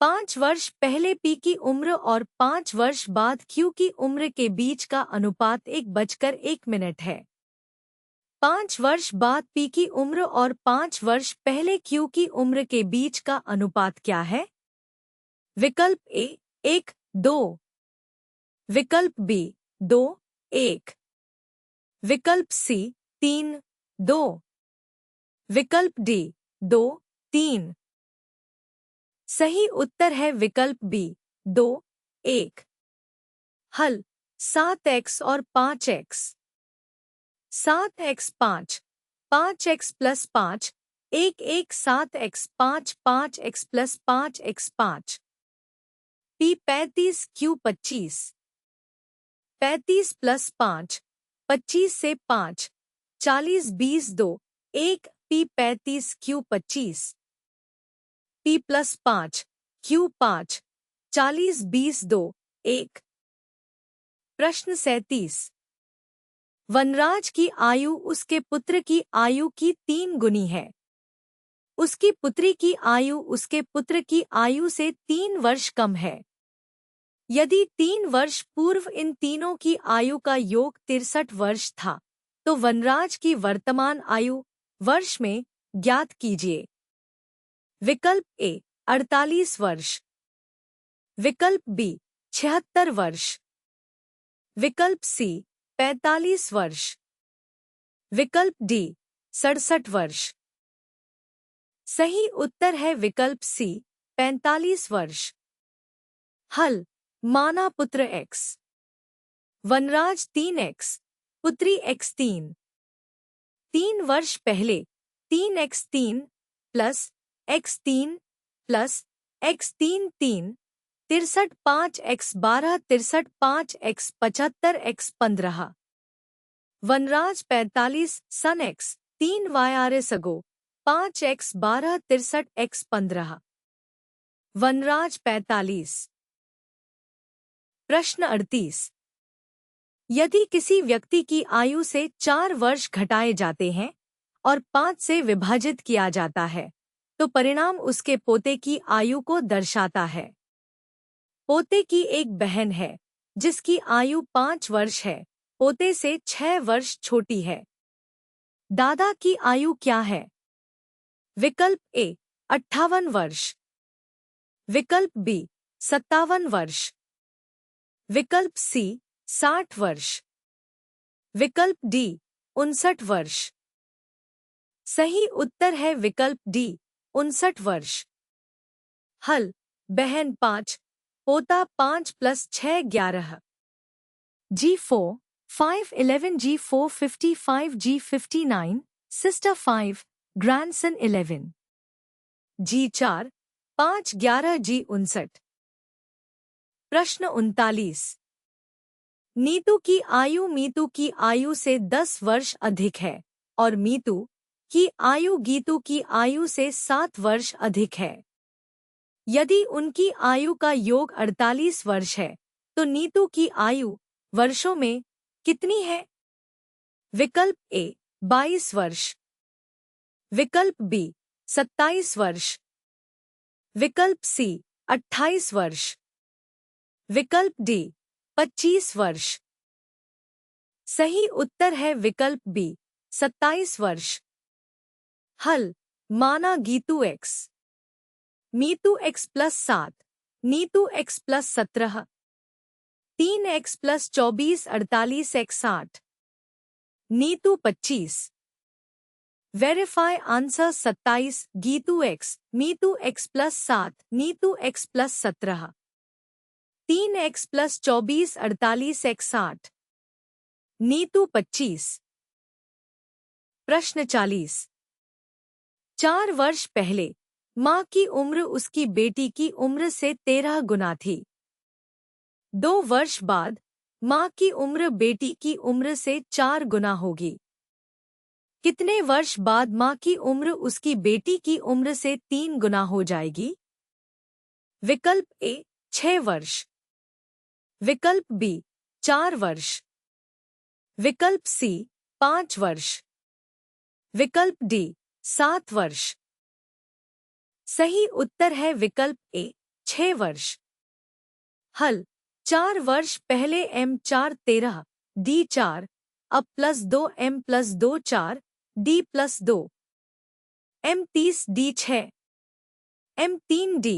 S1: 5 वर्ष पहले P की उम्र और 5 वर्ष बाद Q की उम्र के बीच का अनुपात 1:01 है। 5 वर्ष बाद P की उम्र और 5 वर्ष पहले Q की उम्र के बीच का अनुपात क्या है? विकल्प A 1:2, विकल्प B 2:1, विकल्प C 3:2, विकल्प D 2:3। सही उत्तर है विकल्प B 2:1। हल 7x और 5x 7x 5 5x plus 5 1 7x 5 5x plus 5x 5 P 35 Q 25 35 plus 5 25 से 5 40 20 2 1 P 35 Q 25 P plus 5 Q 5 40 20 2 1। प्रश्न 37 वनराज की आयु उसके पुत्र की आयु की 3 गुनी है। उसकी पुत्री की आयु उसके पुत्र की आयु से 3 वर्ष कम है। यदि 3 वर्ष पूर्व इन तीनों की आयु का योग 63 वर्ष था, तो वनराज की वर्तमान आयु वर्ष में ज्ञात कीजिए। विकल्प A 48 वर्ष, विकल्प B 76 वर्ष, विकल्प C 45 वर्ष, विकल्प D 67 वर्ष। सही उत्तर है विकल्प C 45 वर्ष। हल माना पुत्र x वनराज 3x पुत्री x 3 वर्ष पहले 3x3 plus x3 plus x3 3 63 5x 12 63 5x 75 x 15 वनराज 45 सन x 3 YRS अगो 5x 12 63 x 15 वनराज 45। प्रश्न 38 यदि किसी व्यक्ति की आयु से 4 वर्ष घटाए जाते हैं और 5 से विभाजित किया जाता है, तो परिणाम उसके पोते की आयु को दर्शाता है। पोते की एक बहन है जिसकी आयु 5 वर्ष है, पोते से 6 वर्ष छोटी है। दादा की आयु क्या है? विकल्प A 58 वर्ष, विकल्प B 57 वर्ष, विकल्प C 60 वर्ष, विकल्प D 59 वर्ष। सही उत्तर है विकल्प D 59 वर्ष। हल बहन 5 पोता 5 plus 6 11 G4 5 11 G4 55 G59 sister 5 grandson 11 G4 5 11 G59। प्रश्न 39 नीतू की आयु मीतू की आयु से 10 वर्ष अधिक है और मीतू की आयु गीतू की आयु से 7 वर्ष अधिक है। यदि उनकी आयु का योग 48 वर्ष है, तो नीतू की आयु वर्षों में कितनी है? विकल्प A 22 वर्ष, विकल्प B 27 वर्ष, विकल्प C 28 वर्ष, विकल्प D 25 वर्ष। सही उत्तर है विकल्प B 27 वर्ष। हल माना Geetu x Meetu x plus 7 Neetu x plus 17 3x plus 24 48 x 8 Neetu 25। Verify answer 27 Geetu x Meetu x plus 7 Neetu x plus 17 3x plus 24 48 x 8 Neetu 25। प्रश्न 40 4 वर्ष पहले माँ की उम्र उसकी बेटी की उम्र से 13 गुना थी। 2 वर्ष बाद माँ की उम्र बेटी की उम्र से 4 गुना होगी। कितने वर्ष बाद माँ की उम्र उसकी बेटी की उम्र से 3 गुना हो जाएगी? विकल्प ए 6 वर्ष, विकल्प बी 4 वर्ष, विकल्प सी 5 वर्ष, विकल्प डी 7 वर्ष। सही उत्तर है विकल्प ए 6 वर्ष। हल 4 वर्ष पहले m4 13, d4, अब +2 m+2 4, d+2, m30 d6, m3 d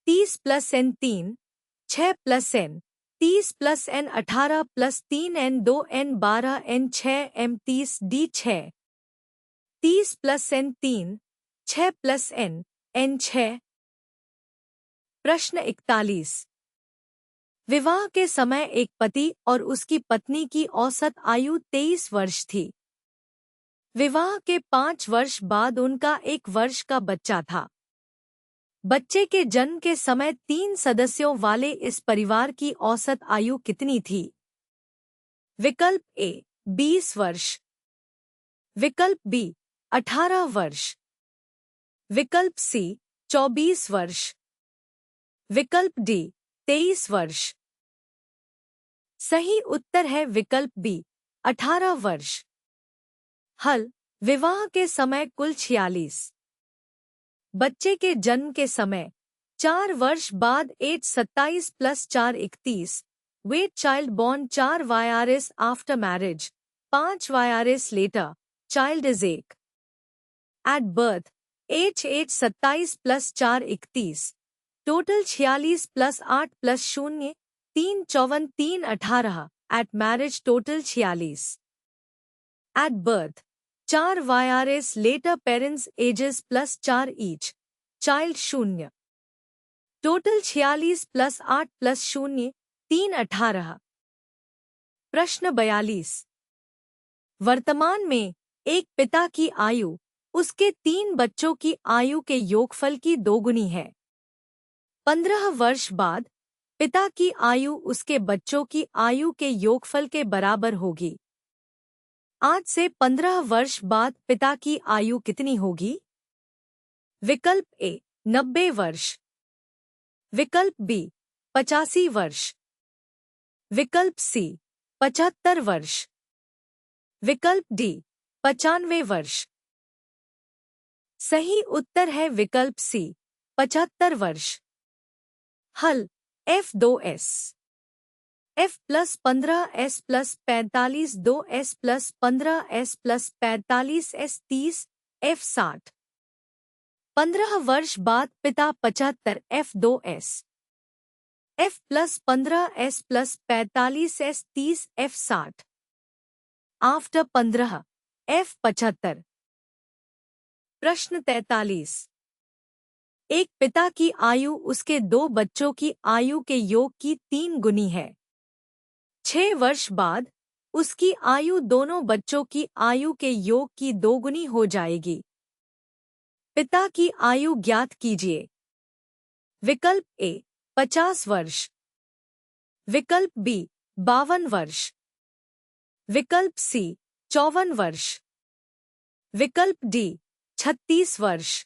S1: 30 + n3, 6 + n 30 + n 18 + 3 n2 n 12 n6 m30 d6, 30 + n3, 6 + n n6। प्रश्न 41। विवाह के समय एक पति और उसकी पत्नी की औसत आयु 23 वर्ष थी। विवाह के 5 वर्ष बाद उनका 1 वर्ष का बच्चा था। बच्चे के जन्म के समय 3 सदस्यों वाले इस परिवार की औसत आयु कितनी थी? विकल्प ए 20 वर्ष, विकल्प बी 18 वर्ष, विकल्प सी 24 वर्ष, विकल्प डी 23 वर्ष। सही उत्तर है विकल्प बी 18 वर्ष। हल विवाह के समय कुल 46, बच्चे के जन्म के समय 4 वर्ष बाद एज 27 + 4 31, वेट चाइल्ड बॉर्न 4 वायरस आफ्टर मैरिज 5 वायरस later, child is 1 at birth, age 27 + 4 31, total 46 + 8 + 0 3 54 3 18, at marriage total 46, at birth 4 वायरस later parents ages +4 each, child 0, total 46 + 8 + 0 3 18। प्रश्न 42। वर्तमान में एक पिता की आयु उसके 3 बच्चों की आयु के योगफल की दोगुनी है। 15 वर्ष बाद पिता की आयु उसके बच्चों की आयु के योगफल के बराबर होगी। आज से 15 वर्ष बाद पिता की आयु कितनी होगी? विकल्प ए 90 वर्ष, विकल्प बी 85 वर्ष, विकल्प सी 75 वर्ष, विकल्प डी 95 वर्ष। सही उत्तर है विकल्प सी 75 वर्ष। हल F2S, F+15S +45 2S +15S +45S 30 F60। 15 वर्ष बाद पिता 75 F2S, F+15S +45S 30 F60, after 15 F75। प्रश्न 43। एक पिता की आयु उसके 2 बच्चों की आयु के योग की 3 गुनी है। 6 वर्ष बाद उसकी आयु दोनों बच्चों की आयु के योग की 2 गुनी हो जाएगी। पिता की आयु ज्ञात कीजिए। विकल्प ए 50 वर्ष, विकल्प बी 52 वर्ष, विकल्प सी 54 वर्ष, विकल्प डी 36 वर्ष।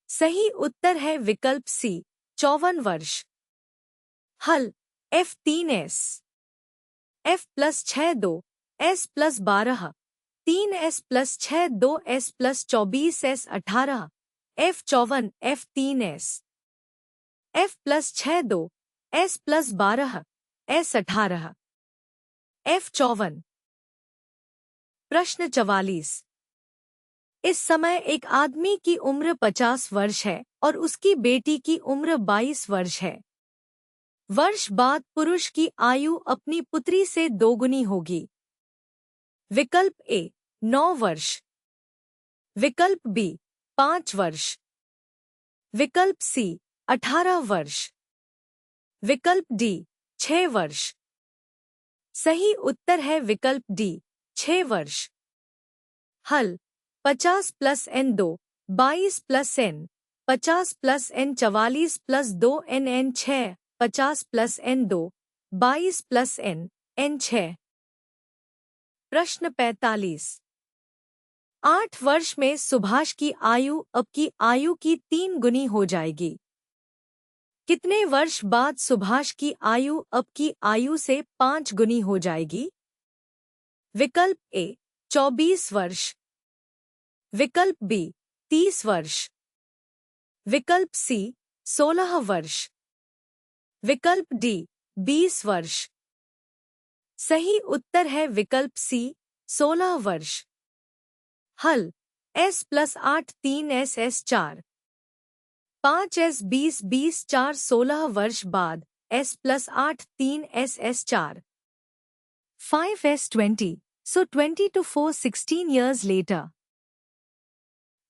S1: सही उत्तर है विकल्प सी 54 वर्ष। हल F3S, F+6 2 S+12 3S +6 2S +24 S18 F54 F3S, F+6 2 S+12 S18 F54। प्रश्न 44। इस समय एक आदमी की उम्र 50 वर्ष है और उसकी बेटी की उम्र 22 वर्ष है। वर्ष बाद पुरुष की आयु अपनी पुत्री से दोगुनी होगी। विकल्प ए 9 वर्ष, विकल्प बी 5 वर्ष, विकल्प सी 18 वर्ष, विकल्प डी 6 वर्ष। सही उत्तर है विकल्प डी 6 वर्ष। हल 50 + n2 22 plus n 50 plus n 44 plus 2 n n 6 50 plus n 2 22 plus n n 6। प्रश्न 45। 8 वर्ष में सुभाष की आयु अब की आयु की 3 गुनी हो जाएगी। कितने वर्ष बाद सुभाष की आयु अब की आयु से 5 गुनी हो जाएगी? विकल्प ए 24 वर्ष, विकल्प बी 30 वर्ष, विकल्प सी 16 वर्ष, विकल्प डी 20 वर्ष। सही उत्तर है विकल्प सी 16 वर्ष। हल s प्लस 8 3 s 4 5 s 20 20 4 16 वर्ष बाद s plus 8 3 s 4 5 s 20 so 20 to 4 16 years later।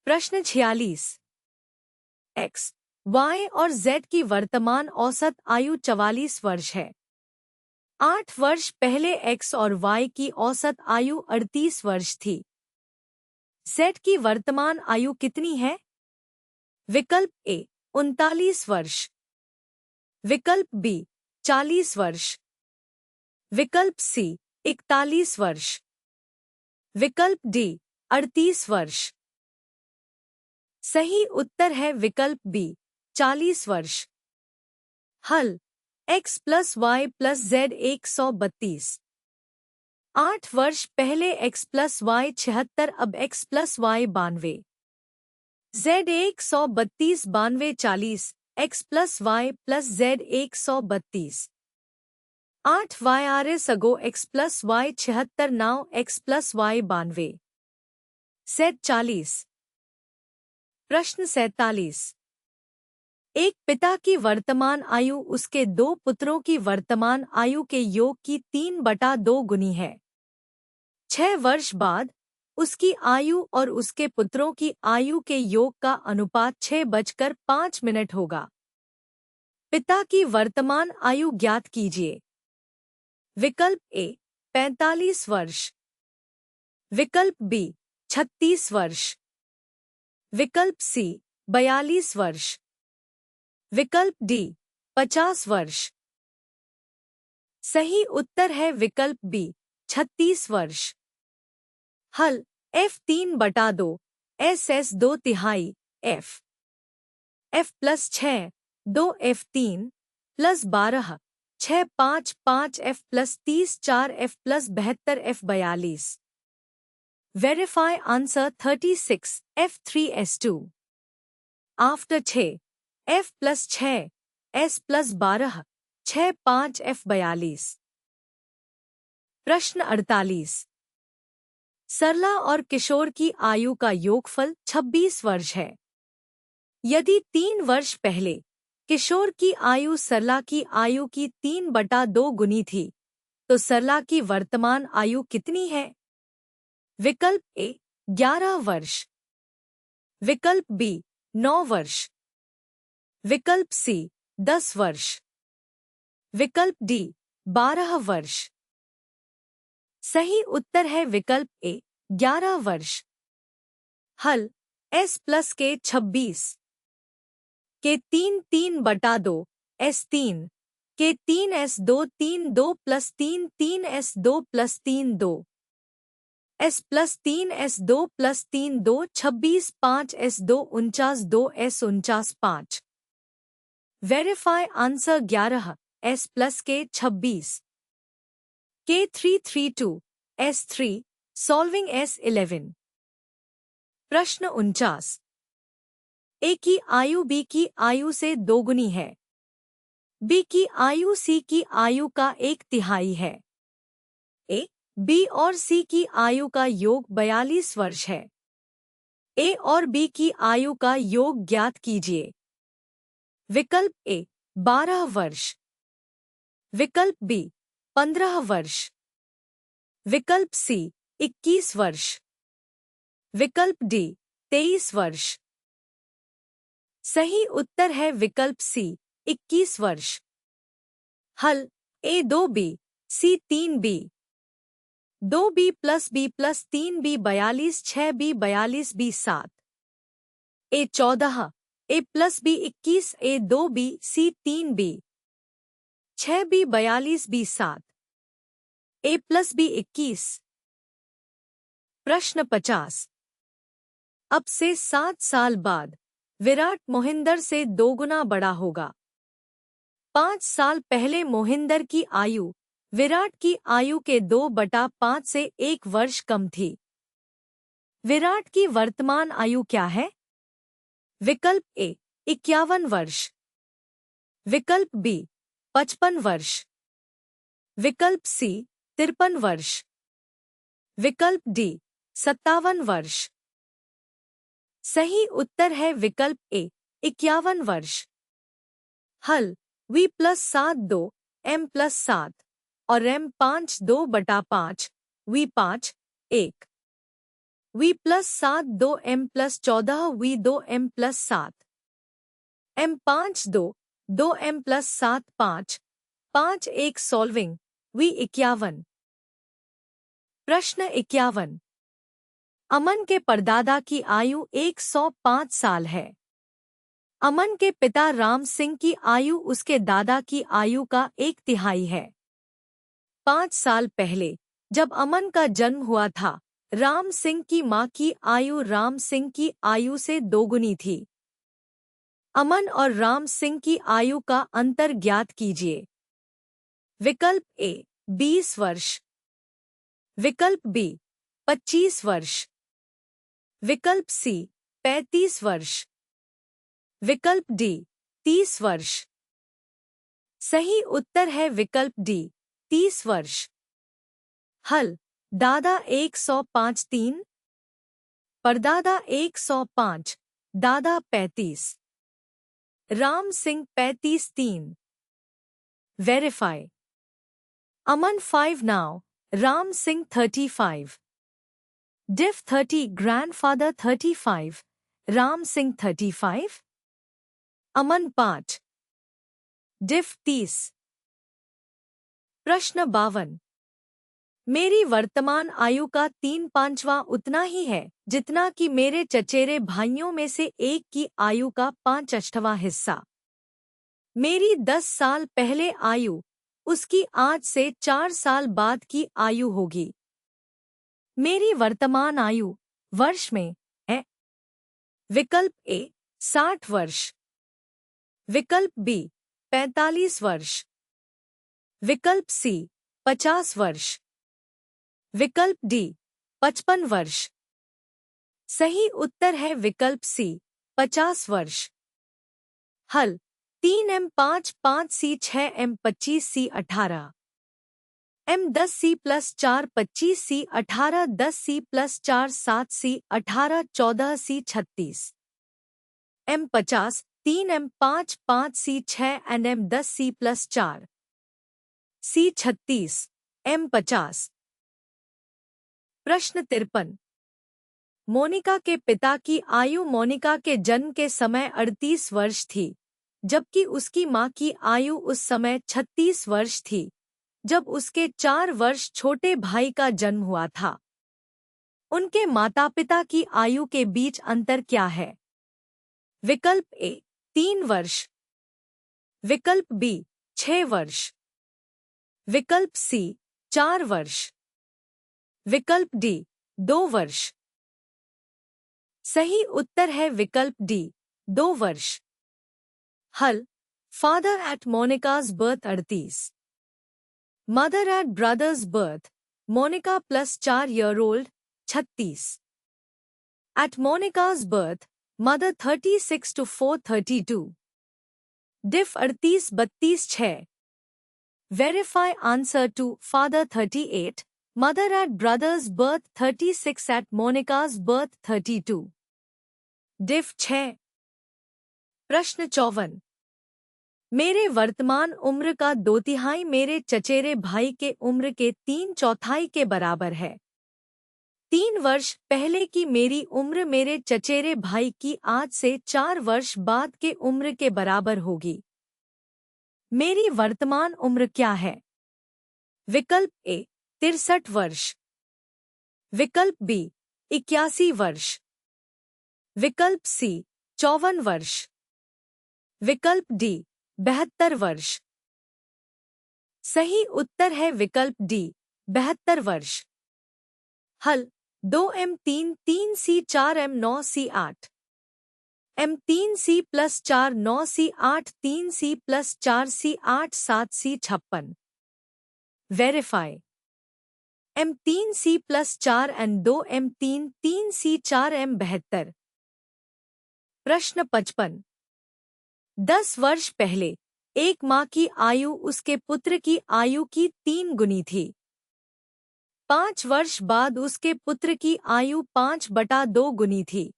S1: प्रश्न 46। x, y और z की वर्तमान औसत आयु 44 वर्ष है। 8 वर्ष पहले x और y की औसत आयु 38 वर्ष थी। z की वर्तमान आयु कितनी है? विकल्प ए 39 वर्ष, विकल्प बी 40 वर्ष, विकल्प सी 41 वर्ष, विकल्प डी 38 वर्ष। सही उत्तर है विकल्प बी 40 वर्ष। हल x plus Y plus Z 132। 8 वर्ष पहले x प्लस वाई 76 अब x plus y 92। z 132 92 40 x plus Y plus Z 132। 8 y r s ago x plus y 76 now x plus y 92 z 40। प्रश्न 47। एक पिता की वर्तमान आयु उसके 2 पुत्रों की वर्तमान आयु के योग की 3/2 गुनी है। 6 वर्ष बाद उसकी आयु और उसके पुत्रों की आयु के योग का अनुपात 6:05 होगा। पिता की वर्तमान आयु ज्ञात कीजिए। विकल्प ए 45 वर्ष, विकल्प बी 36 वर्ष, विकल्प सी 42 वर्ष, विकल्प डी 50 वर्ष। सही उत्तर है विकल्प बी 36 वर्ष। हल f3/2 s 2 तिहाई f plus 6 2 f3 plus 12 6 5 5 f plus 30 4 f plus 72 f 42। Verify answer 36 f3 s2। After 6 f plus 6 s plus 12 6 5 f 42। प्रश्न 48। सरला और किशोर की आयु का योगफल 26 वर्ष है। यदि 3 वर्ष पहले किशोर की आयु सरला की आयु की 3/2 गुनी थी, तो सरला की वर्तमान आयु कितनी है? विकल्प ए 11 वर्ष, विकल्प बी 9 वर्ष, विकल्प सी 10 वर्ष, विकल्प डी 12 वर्ष। सही उत्तर है विकल्प ए 11 वर्ष। हल s प्लस के 26 के 3 3/2 s3 के 3 s2 3 2 plus 3 3 s2 plus 3 2 s plus 3 s2 plus 3 2 26 5 s2 49 2 s 49 5। Verify answer 11 s plus के 26 K332 S3 सॉल्विंग S11। प्रश्न 49। ए की आयु बी की आयु से 2 गुनी है। बी की आयु सी की आयु का 1/3 है। ए, बी और सी की आयु का योग 42 वर्ष है। ए और बी की आयु का योग ज्ञात कीजिए। विकल्प ए 12 वर्ष, विकल्प बी 15 वर्ष, विकल्प सी 21 वर्ष, विकल्प डी 23 वर्ष। सही उत्तर है विकल्प सी 21 वर्ष। हल ए 2b सी 3b 2b plus 3b 42 6b 42 b 7। ए 14, ए प्लस बी 21, ए 2 बी, सी 3 बी, 6 बी 42, बी 7, ए प्लस बी 21। प्रश्न 50। अब से 7 साल बाद विराट मोहिंदर से 2 गुना बड़ा होगा। 5 साल पहले मोहिंदर की आयु विराट की आयु के 2/5 से 1 वर्ष कम थी। विराट की वर्तमान आयु क्या है? विकल्प ए 51 वर्ष, विकल्प बी 55 वर्ष, विकल्प सी 53 वर्ष, विकल्प डी 57 वर्ष। सही उत्तर है विकल्प ए 51 वर्ष। हल v प्लस 7 2 m प्लस 7 और m 5 2/5 v 5 1 v plus 7 2 m plus 14 v 2 m plus 7 m 5 2 2 m plus 7 5 5 1 solving v 51। प्रश्न 51। अमन के परदादा की आयु 105 साल है। अमन के पिता राम सिंह की आयु उसके दादा की आयु का 1/3 है। 5 साल पहले जब अमन का जन्म हुआ था, राम सिंह की मां की आयु राम सिंह की आयु से 2 गुनी थी। अमन और राम सिंह की आयु का अंतर ज्ञात कीजिए। विकल्प ए 20 वर्ष, विकल्प बी 25 वर्ष, विकल्प सी 35 वर्ष, विकल्प डी 30 वर्ष। सही उत्तर है विकल्प डी 30 वर्ष। हल दादा 105 3, परदादा 105, दादा 35, राम सिंह 35 3। वेरीफाई। अमन 5 नाउ, राम सिंह 35, डिफ 30, ग्रैंडफादर 35, राम सिंह 35, अमन 5, डिफ 30। प्रश्न 52। मेरी वर्तमान आयु का 3/5वां उतना ही है जितना कि मेरे चचेरे भाइयों में से एक की आयु का 5/8वां हिस्सा। मेरी 10 साल पहले आयु उसकी आज से 4 साल बाद की आयु होगी। मेरी वर्तमान आयु वर्ष में है। विकल्प ए 60 वर्ष, विकल्प बी 45 वर्ष, विकल्प सी 50 वर्ष, विकल्प डी 55 वर्ष। सही उत्तर है विकल्प सी 50 वर्ष। हल 3m 5 5 C 6m 25 C 18, m 10 C plus 4 25 C 18 10 C plus 4 7 C 18 14 C 36, m 50 3m 5 5 C 6 and m 10 C plus 4 C 36 m 50। प्रश्न 53। मोनिका के पिता की आयु मोनिका के जन्म के समय 38 वर्ष थी, जबकि उसकी मां की आयु उस समय 36 वर्ष थी, जब उसके 4 वर्ष छोटे भाई का जन्म हुआ था। उनके माता पिता की आयु के बीच अंतर क्या है? विकल्प ए 3 वर्ष, विकल्प बी 6 वर्ष, विकल्प सी 4 वर्ष, विकल्प डी 2 वर्ष। सही उत्तर है विकल्प डी 2 वर्ष। हल father at Monica's birth 38, mother at brother's birth Monica plus 4 year old 36, at Monica's birth mother 36 to 4 32, diff 38 32 6। Verify answer two father 38, mother at brother's birth 36 at Monica's birth 32, diff 6। प्रश्न 54। मेरे वर्तमान उम्र का 2/3 मेरे चचेरे भाई के उम्र के 3/4 के बराबर है। 3 वर्ष पहले की मेरी उम्र मेरे चचेरे भाई की आज से 4 वर्ष बाद के उम्र के बराबर होगी। मेरी वर्तमान उम्र क्या है? विकल्प ए 63 वर्ष, विकल्प बी 81 वर्ष, विकल्प सी 54 वर्ष। विकल्प डी 72 वर्ष। सही उत्तर है विकल्प डी 72 वर्ष। हल 2m3 3c4m9c8 m3c+4 9c8 3c+4 c8 7c 56। Verify m3c+4 and 2m3 3c4m 72। प्रश्न 55। 10 वर्ष पहले एक माँ की आयु उसके पुत्र की आयु की 3 गुनी थी। 5 वर्ष बाद उसके पुत्र की आयु 5/2 गुनी थी।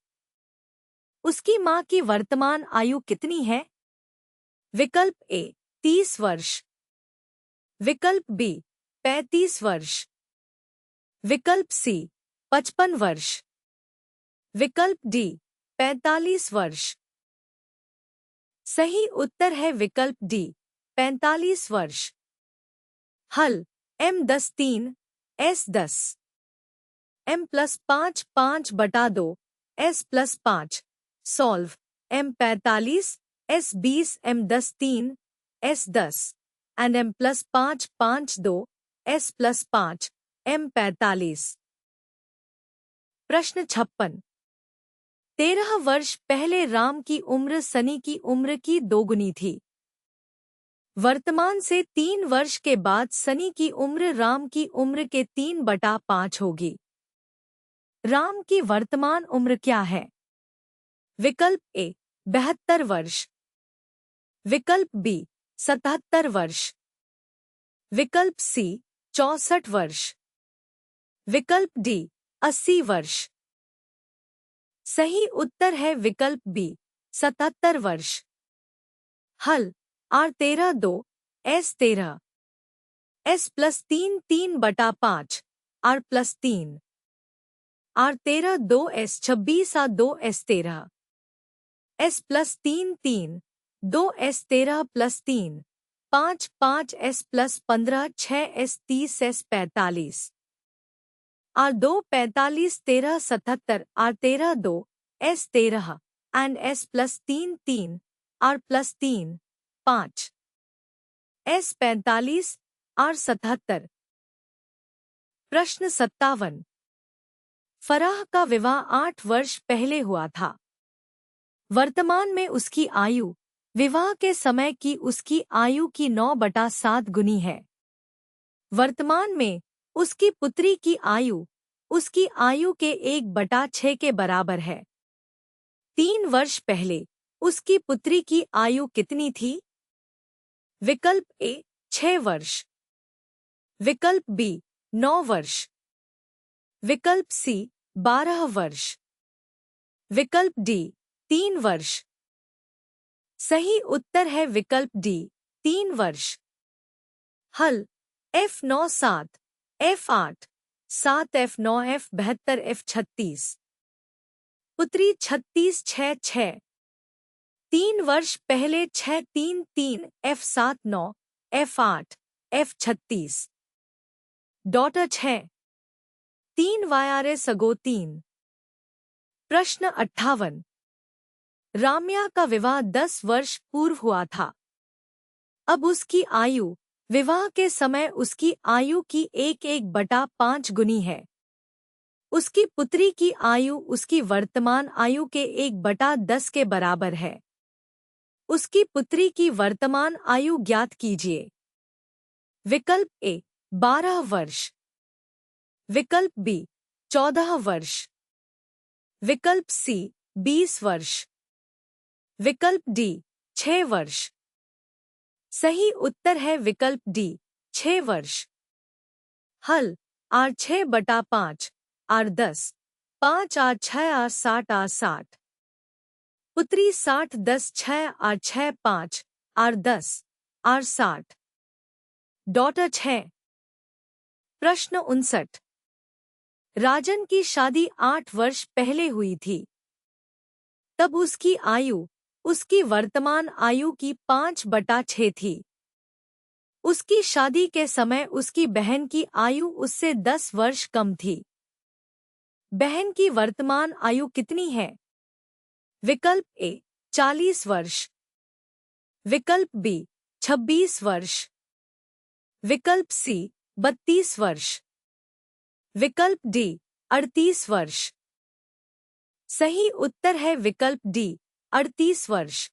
S1: उसकी माँ की वर्तमान आयु कितनी है? विकल्प ए 30 वर्ष। विकल्प बी 35 वर्ष। विकल्प सी 55 वर्ष। विकल्प डी 45 वर्ष। सही उत्तर है विकल्प डी 45 वर्ष। हल m10 3 s10 m+5 5/2 s+5। Solve m45 s20 m10 3 s10 and m+5 5/2 s+5 m45। प्रश्न 56। 13 वर्ष पहले राम की उम्र सनी की उम्र की 2 गुनी थी। वर्तमान से 3 वर्ष के बाद सनी की उम्र राम की उम्र के 3/5 होगी। राम की वर्तमान उम्र क्या है? विकल्प ए 72 वर्ष। विकल्प बी 77 वर्ष। विकल्प सी 64 वर्ष। विकल्प डी 80 वर्ष। सही उत्तर है विकल्प बी 77 वर्ष। हल r13 2 s13 s+3 3/5 r+3 r13 2 s26 2 s13 s+3 3 2 s13+3 5 5 s+15 6 s30 s45 r2 45 13 77 r13 2 s13 and s+3 3 r+3 5 s45 r77। प्रश्न 57। फराह का विवाह 8 वर्ष पहले हुआ था। वर्तमान में उसकी आयु विवाह के समय की उसकी आयु की 9/7 गुनी है। वर्तमान में उसकी पुत्री की आयु उसकी आयु के 1/6 के बराबर है। 3 वर्ष पहले उसकी पुत्री की आयु कितनी थी? विकल्प ए 6 वर्ष। विकल्प बी 9 वर्ष। विकल्प सी 12 वर्ष। विकल्प डी 3 वर्ष। सही उत्तर है विकल्प डी 3 वर्ष। हल f9 7 f8 7 f9 f72 f36। पुत्री 36 6 6। 3 वर्ष पहले 6 3 3 f7 9 f8 f36। डॉटर 6 3 वायारे सगो 3। प्रश्न 58। राम्या का विवाह 10 वर्ष पूर्व हुआ था। अब उसकी आयु विवाह के समय उसकी आयु की 1/5 गुनी है। उसकी पुत्री की आयु उसकी वर्तमान आयु के 1/10 के बराबर है। उसकी पुत्री की वर्तमान आयु ज्ञात कीजिए। विकल्प ए 12 वर्ष। विकल्प बी 14 वर्ष। विकल्प सी 20 वर्ष। विकल्प डी 6 वर्ष। सही उत्तर है विकल्प डी 6 वर्ष। हल r6/5 r10 5 r6 r60 r60। पुत्री 60 10 6 r6 5 r10 r60। डॉटर 6। प्रश्न 59। राजन की शादी 8 वर्ष पहले हुई थी। तब उसकी आयु उसकी वर्तमान आयु की 5/6 थी। उसकी शादी के समय उसकी बहन की आयु उससे 10 वर्ष कम थी। बहन की वर्तमान आयु कितनी है? विकल्प ए 40 वर्ष, विकल्प बी 26 वर्ष, विकल्प सी 32 वर्ष, विकल्प डी 38 वर्ष। सही उत्तर है विकल्प डी 38 वर्ष।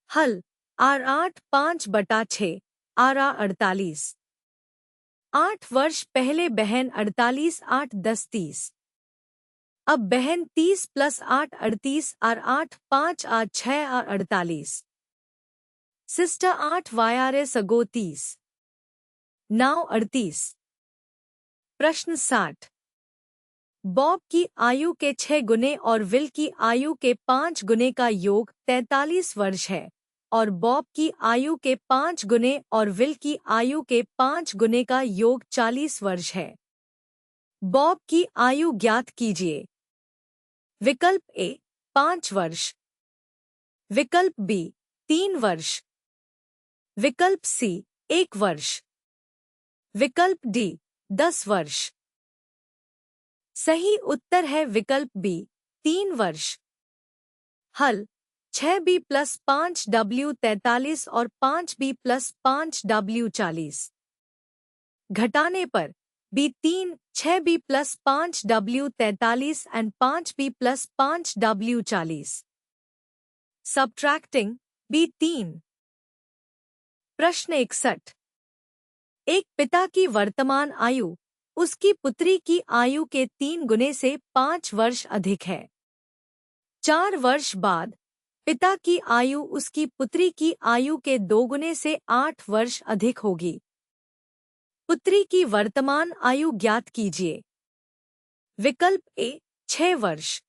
S1: हल आर 8 5/6 आर 48। 8 वर्ष पहले बहन 48 8 10 30। अब बहन 30 + 8 38 आर 8 5 आ 6 आ 48। सिस्टर 8 वायरस अगो 30 नाउ 38। प्रश्न 60। बॉब की आयु के 6 गुने और विल की आयु के 5 गुने का योग 43 वर्ष है और बॉब की आयु के 5 गुने और विल की आयु के 5 गुने का योग 40 वर्ष है। बॉब की आयु ज्ञात कीजिए। विकल्प ए 5 वर्ष, विकल्प बी 3 वर्ष, विकल्प सी 1 वर्ष, विकल्प डी 10 वर्ष। सही उत्तर है विकल्प बी 3 वर्ष। हल 6b + 5w 43 और 5b + 5w 40। घटाने पर b3 6b + 5w 43 and 5b + 5w 40। Subtracting b3। प्रश्न 61। एक पिता की वर्तमान आयु उसकी पुत्री की आयु के 3 गुने से 5 वर्ष अधिक है। 4 वर्ष बाद पिता की आयु उसकी पुत्री की आयु के 2 गुने से 8 वर्ष अधिक होगी। पुत्री की वर्तमान आयु ज्ञात कीजिए। विकल्प ए 6 वर्ष,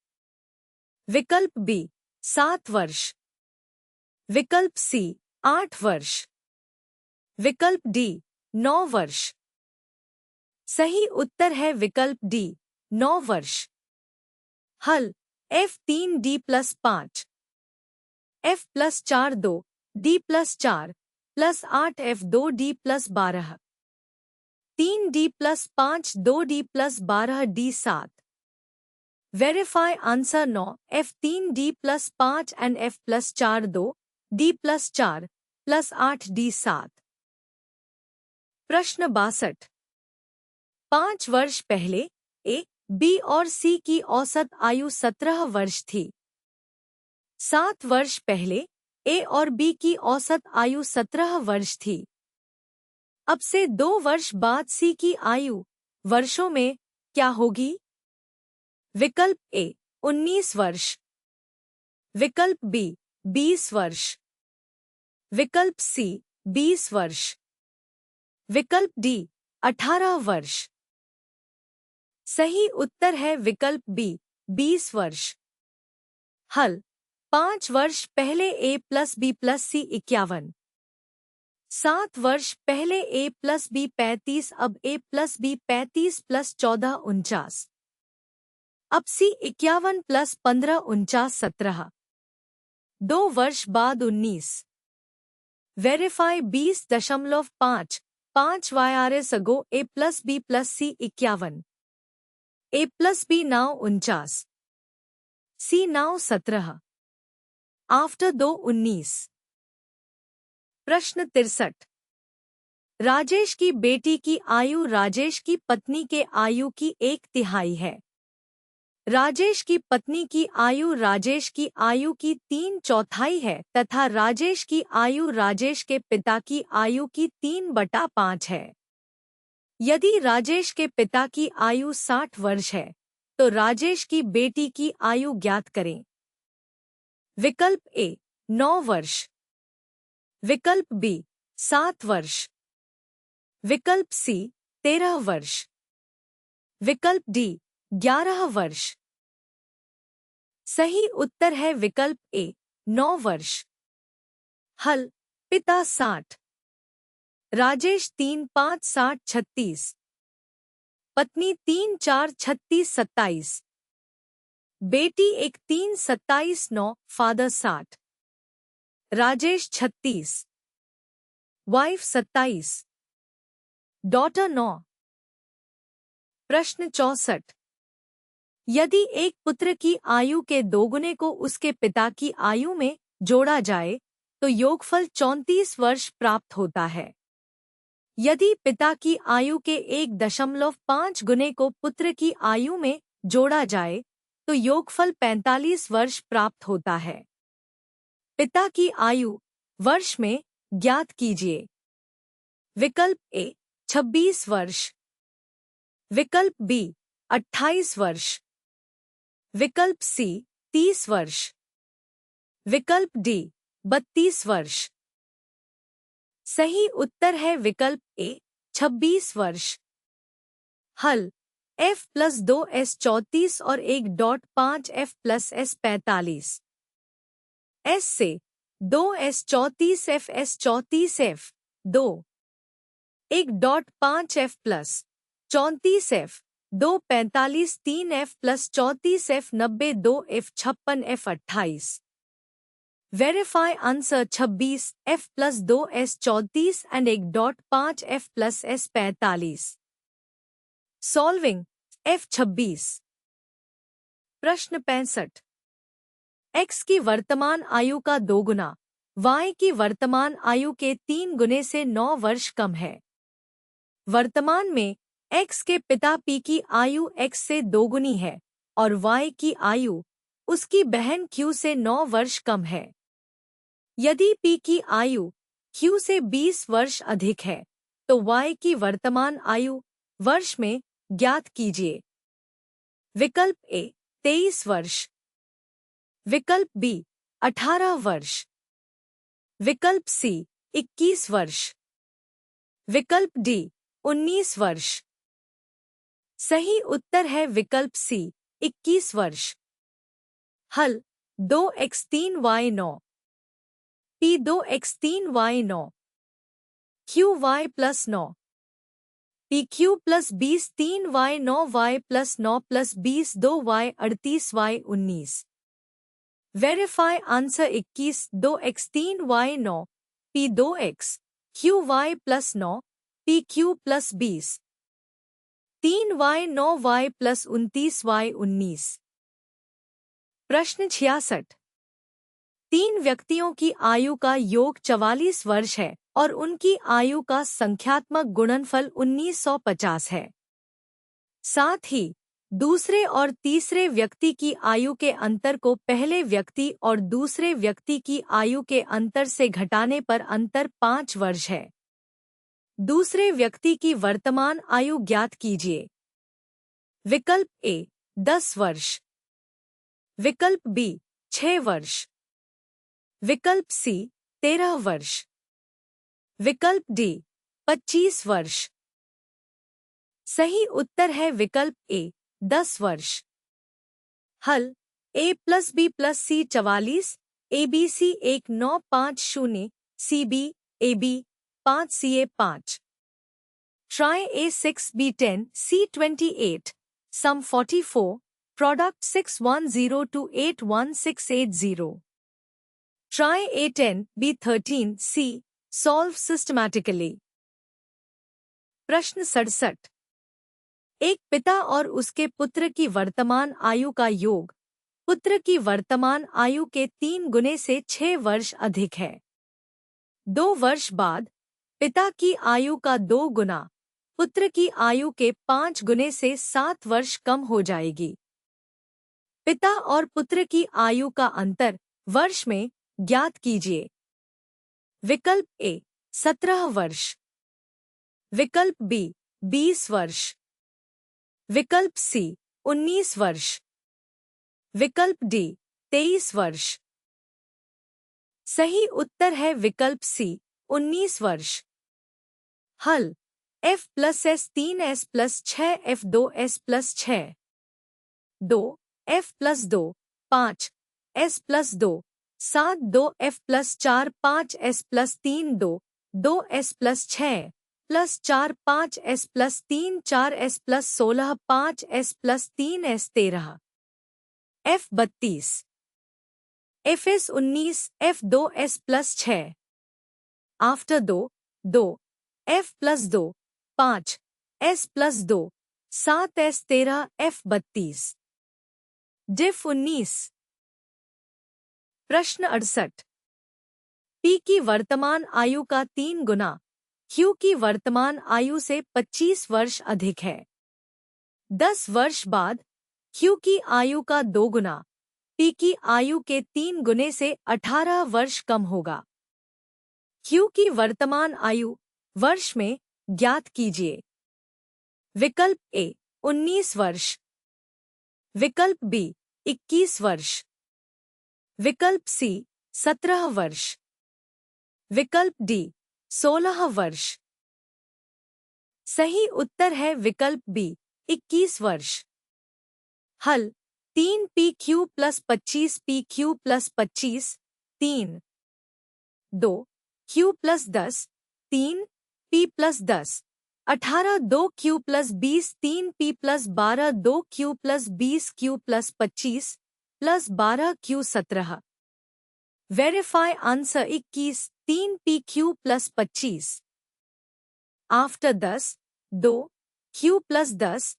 S1: विकल्प बी 7 वर्ष, विकल्प सी 8 वर्ष, विकल्प डी 9 वर्ष। सही उत्तर है विकल्प डी 9 वर्ष। हल f3d + 5 f + 4 2 d + 4 + 8 f2d + 12 3d + 5 2d + 12 d 7। Verify answer 9 f3d + 5 and f + 4 2 d + 4 + 8 d 7। प्रश्न 62। 5 वर्ष पहले ए, बी और सी की औसत आयु 17 वर्ष थी। 7 वर्ष पहले ए और बी की औसत आयु 17 वर्ष थी। अब से 2 वर्ष बाद सी की आयु वर्षों में क्या होगी? विकल्प ए 19 वर्ष, विकल्प बी 20 वर्ष, विकल्प सी 20 वर्ष, विकल्प डी 18 वर्ष। सही उत्तर है विकल्प बी 20 वर्ष। हल 5 वर्ष पहले ए + बी + सी 51। 7 वर्ष पहले ए + बी 35 अब ए + बी 35 + 14 49। अब सी 51 + 15 49 17। 2 वर्ष बाद 19। वेरीफाई 20.5 5 वायरस अगो ए + बी + सी 51। ए + बी नाउ 49, सी नाउ 17। आफ्टर 2 19। प्रश्न 63। राजेश की बेटी की आयु राजेश की पत्नी के आयु की 1/3 है। राजेश की पत्नी की आयु राजेश की आयु की 3/4 है तथा राजेश की आयु राजेश के पिता की आयु की 3/5 है। यदि राजेश के पिता की आयु 60 वर्ष है तो राजेश की बेटी की आयु ज्ञात करें। विकल्प ए 9 वर्ष, विकल्प बी 7 वर्ष, विकल्प सी 13 वर्ष, विकल्प डी 11 वर्ष। सही उत्तर है विकल्प ए 9 वर्ष। हल पिता 60, राजेश 3 5 60 36, पत्नी 3 4 36 27, बेटी 1 3 27 9 फादर 60, राजेश 36, वाइफ 27, डॉटर 9। प्रश्न 64। यदि एक पुत्र की आयु के दोगुने को उसके पिता की आयु में जोड़ा जाए तो योगफल 34 वर्ष प्राप्त होता है। यदि पिता की आयु के 1.5 गुने को पुत्र की आयु में जोड़ा जाए तो योगफल 45 वर्ष प्राप्त होता है। पिता की आयु वर्ष में ज्ञात कीजिए। विकल्प ए 26 वर्ष, विकल्प बी 28 वर्ष, विकल्प सी 30 वर्ष, विकल्प डी 32 वर्ष। सही उत्तर है विकल्प ए 26 वर्ष। हल F+2S 34 और 1.5F+S 45। S से 2S 34 FS 34 F 2 1.5F plus 34 F 2 45 3F plus 34 F 90 2F 56 F 28। Verify answer 26 F plus 2S 34 and 1.5 F plus S 45। Solving F26। प्रश्न 65। X की वर्तमान आयु का 2 गुना Y की वर्तमान आयु के 3 गुने से 9 वर्ष कम है। वर्तमान में X के पिता P की आयु X से 2 गुनी है और Y की आयु उसकी बहन Q से 9 वर्ष कम है। यदि P की आयु Q से 20 वर्ष अधिक है तो Y की वर्तमान आयु वर्ष में ज्ञात कीजिए। विकल्प ए 23 वर्ष, विकल्प बी 18 वर्ष, विकल्प सी 21 वर्ष, विकल्प डी 19 वर्ष। सही उत्तर है विकल्प सी 21 वर्ष। हल 2x3y9 P 2x3y9 QY plus 9 PQ plus 20 3y 9y plus 9 plus 20 2y 38y 19। Verify answer 21 2x3y9 P 2x QY plus 9 PQ plus 20 3y 9y plus 29y 19। प्रश्न 66। 3 व्यक्तियों की आयु का योग 44 वर्ष है और उनकी आयु का संख्यात्मक गुणनफल 1950 है। साथ ही दूसरे और तीसरे व्यक्ति की आयु के अंतर को पहले व्यक्ति और दूसरे व्यक्ति की आयु के अंतर से घटाने पर अंतर 5 वर्ष है। दूसरे व्यक्ति की वर्तमान आयु ज्ञात कीजिए। विकल्प ए 10 वर्ष, विकल्प बी 6 वर्ष, विकल्प सी 13 वर्ष, विकल्प डी 25 वर्ष। सही उत्तर है विकल्प ए 10 वर्ष। हल A plus B plus C 44, ABC 1950, CB AB 5CA 5। Try A6 B10 C28, sum 44, product 610281680। Try A10 B13 C, solve systematically। प्रश्न 67। एक पिता और उसके पुत्र की वर्तमान आयु का योग पुत्र की वर्तमान आयु के 3 गुने से 6 वर्ष अधिक है। 2 वर्ष बाद पिता की आयु का 2 गुना पुत्र की आयु के 5 गुने से 7 वर्ष कम हो जाएगी। पिता और पुत्र की आयु का अंतर वर्ष में ज्ञात कीजिए। विकल्प ए 17 वर्ष, विकल्प बी 20 वर्ष, विकल्प सी 19 वर्ष, विकल्प डी 23 वर्ष। सही उत्तर है विकल्प सी 19 वर्ष। हल F plus S 3S plus 6 F 2S plus 6 2 F plus 2 5 S plus 2 7 2 F plus 4 5 S plus 3 2 2 S plus 6 plus 4 5 S plus 3 4 S plus 16 5 S plus 3 S 13 F 32 FS 19 F 2 S plus 6 after 2 2 F plus 2 5 S plus 2 7 S 13 F 32। डिफ 19। प्रश्न 68। P की वर्तमान आयु का 3 गुना Q की वर्तमान आयु से 25 वर्ष अधिक है। 10 वर्ष बाद क्यू की आयु का 2 गुना पी की आयु के 3 गुने से 18 वर्ष कम होगा। क्यू की वर्तमान आयु वर्ष में ज्ञात कीजिए। विकल्प ए 19 वर्ष, विकल्प बी 21 वर्ष, विकल्प सी 17 वर्ष, विकल्प डी 16 वर्ष। सही उत्तर है विकल्प बी 21 वर्ष। हल 3 P Q plus 25 P Q plus 25 3 2 Q plus 10 3 P plus 10 18 2 Q plus 20 3 P plus 12 2 Q plus 20 Q plus 25 plus 12 Q 17। Verify answer 21 3 P Q plus 25। After 10 2 Q plus 10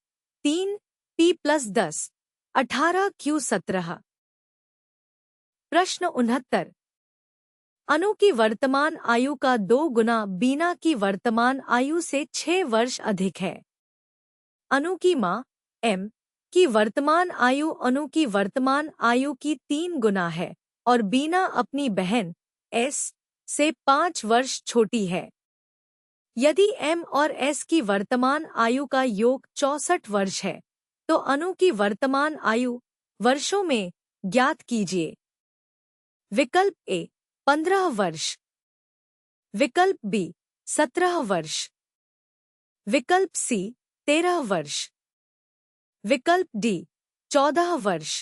S1: 3 P plus 10 18 Q 17। प्रश्न 69। अनु की वर्तमान आयु का 2 गुना बीना की वर्तमान आयु से 6 वर्ष अधिक है। अनु की मां एम की वर्तमान आयु अनु की वर्तमान आयु की 3 गुना है और बीना अपनी बहन एस से 5 वर्ष छोटी है। यदि एम और एस की वर्तमान आयु का योग 64 वर्ष है तो अनु की वर्तमान आयु वर्षों में ज्ञात कीजिए। विकल्प ए 15 वर्ष, विकल्प बी 17 वर्ष, विकल्प सी 13 वर्ष, विकल्प डी 14 वर्ष।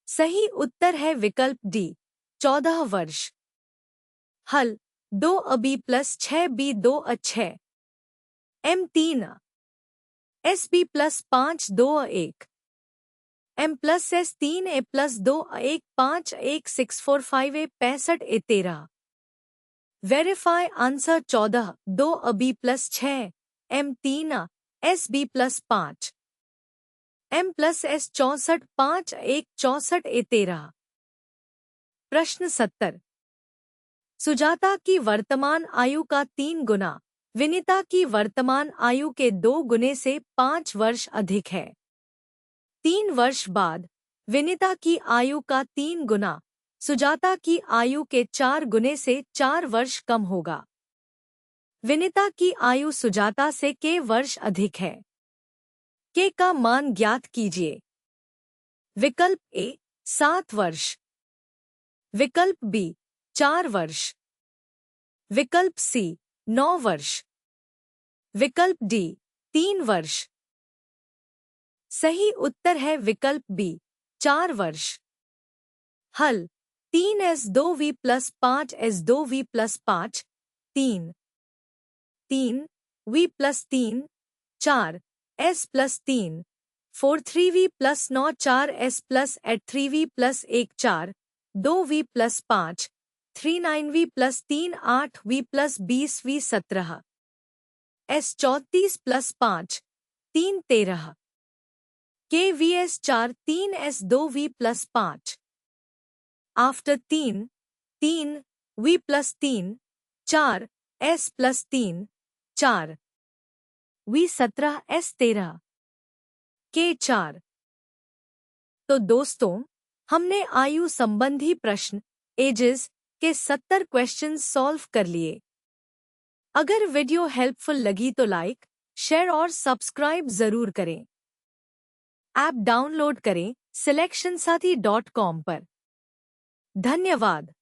S1: सही उत्तर है विकल्प डी 14 वर्ष। हल 2 B plus 6 B 2 6 M 3 S B plus 5 2 1 M plus S 3 A plus 2 1 5 1 6 4 5 A 65 A 13। Verify answer 14 2 B plus 6 M 3 S B plus 5 M plus S 64 5 1 64 A 13। प्रश्न 70। सुजाता की वर्तमान आयु का 3 गुना विनीता की वर्तमान आयु के 2 गुने से 5 वर्ष अधिक है। 3 वर्ष बाद विनीता की आयु का 3 गुना सुजाता की आयु के 4 गुने से 4 वर्ष कम होगा। विनीता की आयु सुजाता से के वर्ष अधिक है। के का मान ज्ञात कीजिए। विकल्प ए 7 वर्ष, विकल्प बी 4 वर्ष, विकल्प सी 9 वर्ष, विकल्प डी 3 वर्ष। सही उत्तर है विकल्प बी 4 वर्ष। हल 3 S 2 V plus 5 S 2 V plus 5 3 3 V plus 3 4 S plus 3 4 3 V plus 9 4 S plus eight 3 V plus 1 4 2 V plus 5 3 9 V plus 3 8 V plus 20 V 17 S 34 plus 5 3 13 K V S 4 3 S 2 V plus 5। After 3 3 V plus 3 4 S plus 3 4 V 17 S 13 K 4। तो दोस्तों हमने आयु संबंधी प्रश्न edges के 70 questions solve कर लिए। अगर वीडियो हेल्पफुल लगी तो लाइक, शेयर और सब्सक्राइब जरूर करें। ऐप डाउनलोड करें silectionsathi.com पर। धन्यवाद।